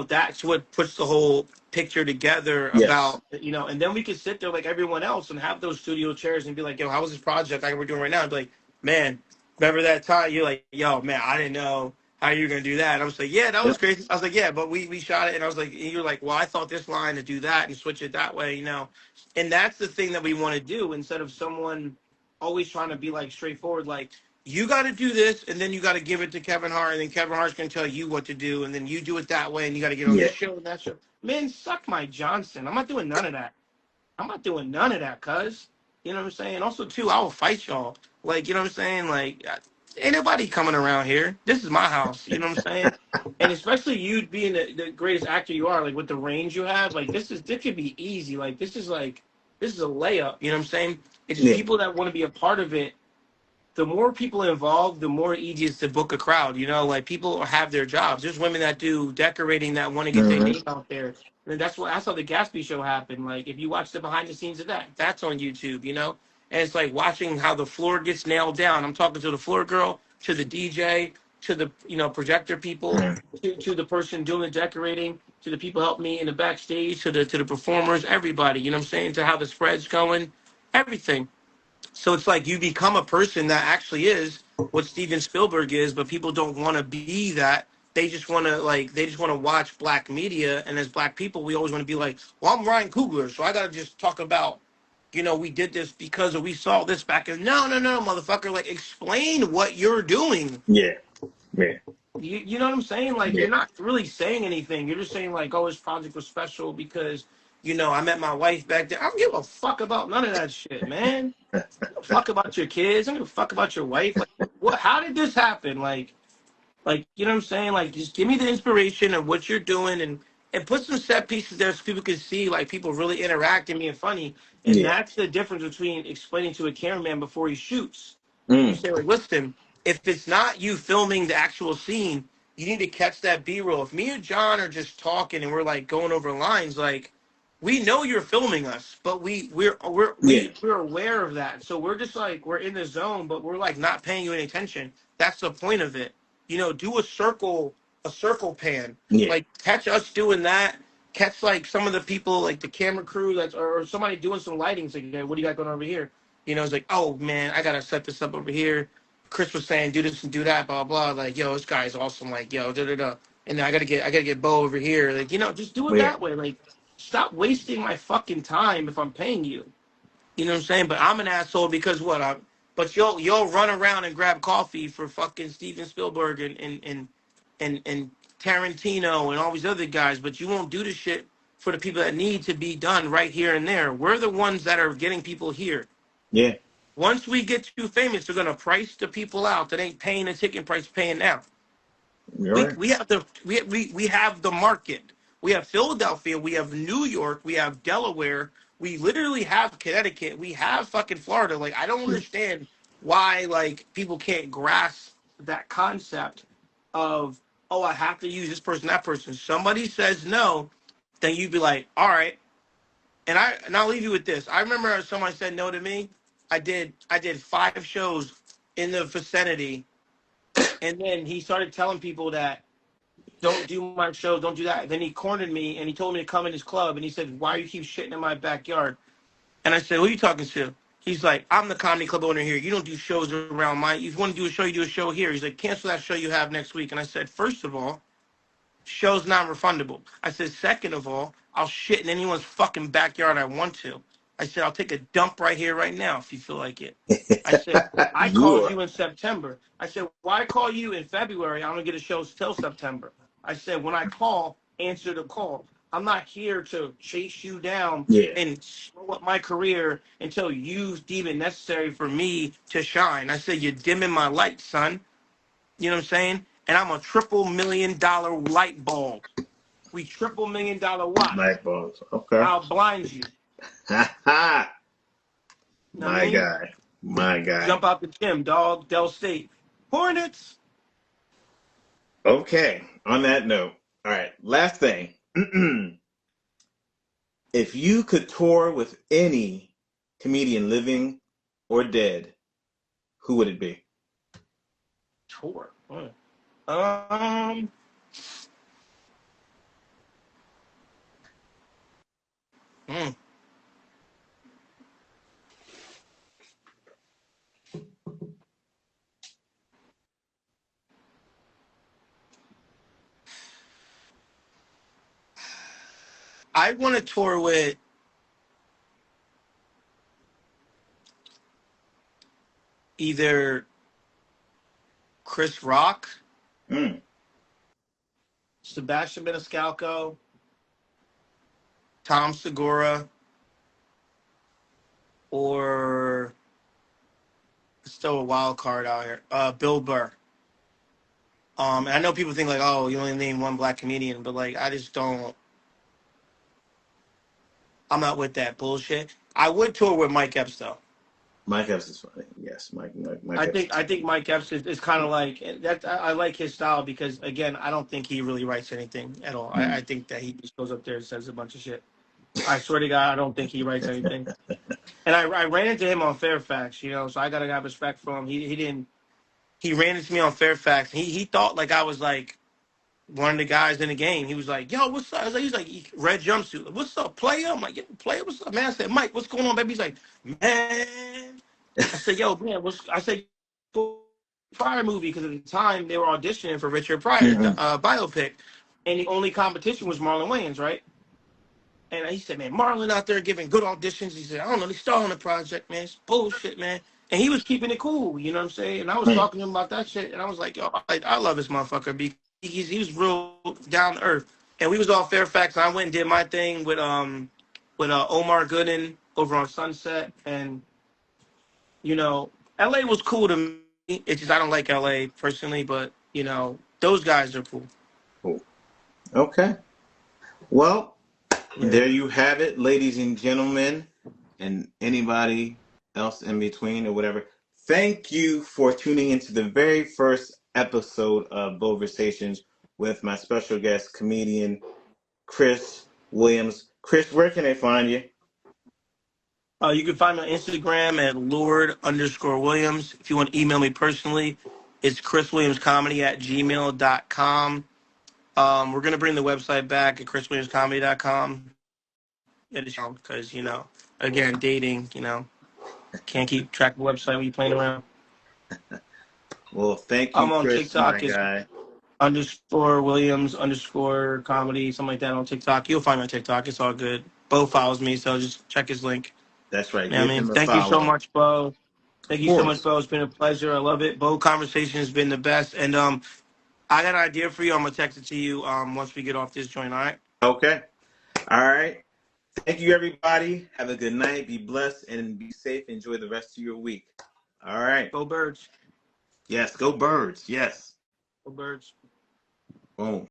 that's what puts the whole picture together Yes. about, and then we could sit there like everyone else and have those studio chairs and be like, yo, how was this project like we're doing right now? And be like, man, remember that time? You're like, yo, man, I didn't know how you were going to do that. And I was like, yeah, that was Yep. crazy. I was like, yeah, but we shot it. And I was like, and you're like, well, I thought this line to do that and switch it that way. And that's the thing that we want to do instead of someone always trying to be like straightforward, like, you got to do this, and then you got to give it to Kevin Hart, and then Kevin Hart's going to tell you what to do, and then you do it that way, and you got to get on Yeah. this show and that show. Man, suck my Johnson. I'm not doing none of that. I'm not doing none of that, cuz. You know what I'm saying? Also, too, I will fight y'all. Like, you know what I'm saying? Like, ain't nobody coming around here. This is my house. You know what I'm saying? And especially you being the greatest actor you are, like with the range you have, like this could be easy. Like this is a layup. You know what I'm saying? It's just Yeah. people that want to be a part of it, the more people involved, the more easy it's to book a crowd. Like people have their jobs. There's women that do decorating that want to get their Hmm. name out there. And that's how the Gatsby show happened. Like if you watch the behind the scenes of that, that's on YouTube. And it's like watching how the floor gets nailed down. I'm talking to the floor girl, to the DJ, to the projector people, Hmm. to the person doing the decorating, to the people helping me in the backstage, to the performers, everybody. You know what I'm saying? To how the spread's going, everything. So it's like you become a person that actually is what Steven Spielberg is, but people don't want to be that. They just want to watch black media, and as black people, we always want to be like, well, I'm Ryan Coogler, so I gotta just talk about, we did this because we saw this back in. No, no, no, motherfucker! Like, explain what you're doing. Yeah. Yeah. You know what I'm saying? Like, Yeah. you're not really saying anything. You're just saying like, oh, this project was special because I met my wife back there. I don't give a fuck about none of that shit, man. Fuck about your kids. I don't give a fuck about your wife. Like, what? How did this happen? Like, you know what I'm saying? Like, just give me the inspiration of what you're doing, and put some set pieces there so people can see like people really interacting, being funny. And Yeah. that's the difference between explaining to a cameraman before he shoots. You Mm. say, like, listen, if it's not you filming the actual scene, you need to catch that B-roll. If me and John are just talking and we're like going over lines, like, we know you're filming us, but Yeah. we're aware of that. So we're just like we're in the zone, but we're like not paying you any attention. That's the point of it. Do a circle pan. Yeah. Like catch us doing that. Catch like some of the people, like the camera crew, or somebody doing some lighting. It's like, hey, what do you got going over here? It's like, oh man, I gotta set this up over here. Chris was saying do this and do that, blah blah. Like, yo, this guy's awesome. Like, yo, da da da. And then I gotta get Beaux over here. Like, just do it Yeah. that way. Like, stop wasting my fucking time if I'm paying you. You know what I'm saying? But I'm an asshole because what? But you'll run around and grab coffee for fucking Steven Spielberg and Tarantino and all these other guys, but you won't do the shit for the people that need to be done right here and there. We're the ones that are getting people here. Yeah. Once we get too famous, they're gonna price the people out that ain't paying the ticket price paying now. You're We right. we have the we have the market. We have Philadelphia, we have New York, we have Delaware, we literally have Connecticut, we have fucking Florida. Like, I don't understand why like people can't grasp that concept of, oh, I have to use this person, that person. Somebody says no, then you'd be like, all right. And I'll leave you with this. I remember someone said no to me. I did 5 shows in the vicinity, and then he started telling people that don't do my shows, don't do that. Then he cornered me and he told me to come in his club and he said, why you keep shitting in my backyard? And I said, who are you talking to? He's like, I'm the comedy club owner here. You don't do shows around my. If you want to do a show, you do a show here. He's like, cancel that show you have next week. And I said, first of all, show's not refundable. I said, second of all, I'll shit in anyone's fucking backyard I want to. I said, I'll take a dump right here, right now, if you feel like it. I said, I You called are. you in September. I said, why call you in February? I don't get a show till September. I said, when I call, answer the call. I'm not here to chase you down Yeah. and slow up my career until you deem it necessary for me to shine. I said, you're dimming my light, son. You know what I'm saying? And I'm a $1,000,000 light bulb. We $1,000,000 watch. Light bulbs. Okay. I'll blind you. Ha ha. You know what I My mean? guy. My guy. Jump out the gym, dog. Dell State. Hornets. Okay. On that note. All right. Last thing. If you could tour with any comedian living or dead, who would it be? Tour. Um, hmm. I want to tour with either Chris Rock, Mm. Sebastian Maniscalco, Tom Segura, or still a wild card out here. Bill Burr. And I know people think like, oh, you only name one black comedian, but like, I just don't. I'm not with that bullshit. I would tour with Mike Epps though. Mike Epps is funny. Yes, Mike I Epps think is I funny. think Mike Epps is kind of like that. I like his style because again, I don't think he really writes anything at all. I Mm. think that he just goes up there and says a bunch of shit. I swear to God, I don't think he writes anything. And I ran into him on Fairfax, so I gotta have respect for him. He didn't. He ran into me on Fairfax. He thought like I was like one of the guys in the game. He was like, "Yo, what's up?" I was like, he's like, "Red jumpsuit. What's up, player?" I'm like, "Yeah, player, what's up, man?" I said, "Mike, what's going on, baby?" He's like, "Man." I said, "Yo, man, I said, Pryor movie because at the time they were auditioning for Richard Pryor Mhm. biopic, and the only competition was Marlon Wayans, right?" And he said, "Man, Marlon out there giving good auditions." He said, "I don't know, they star on the project, man. It's bullshit, man." And he was keeping it cool, you know what I'm saying? And I was Mm. talking to him about that shit, and I was like, "Yo, I love this motherfucker because he was real down to earth." And we was all Fairfax, and I went and did my thing with Omar Gooden over on Sunset, and LA was cool to me. It's just I don't like LA personally, but those guys are cool. Cool. Okay. Well, Yeah. there you have it, ladies and gentlemen, and anybody else in between or whatever. Thank you for tuning into the very first episode of Beauxversations with my special guest comedian Chris Williams. Chris, where can they find you? You can find me on Instagram at Lord_Williams. If you want to email me personally, it's chriswilliamscomedy@gmail.com. We're going to bring the website back at chriswilliamscomedy.com. Because, again, dating, can't keep track of the website when you're playing around. Well, thank I'm you, on Chris, my TikTok. It's guy. underscore Williams underscore comedy, something like that on TikTok. You'll find my TikTok. It's all good. Beaux follows me, so just check his link. That's right. Yeah, I Give mean, him a thank you so follow. much, Beaux. Thank Of you so much, course. Beaux. It's been a pleasure. I love it. Beaux conversation has been the best. And I got an idea for you. I'm gonna text it to you once we get off this joint. All right. Okay. All right. Thank you, everybody. Have a good night. Be blessed and be safe. Enjoy the rest of your week. All right. Go Birds. Yes. Go birds. Yes. Go Birds. Boom.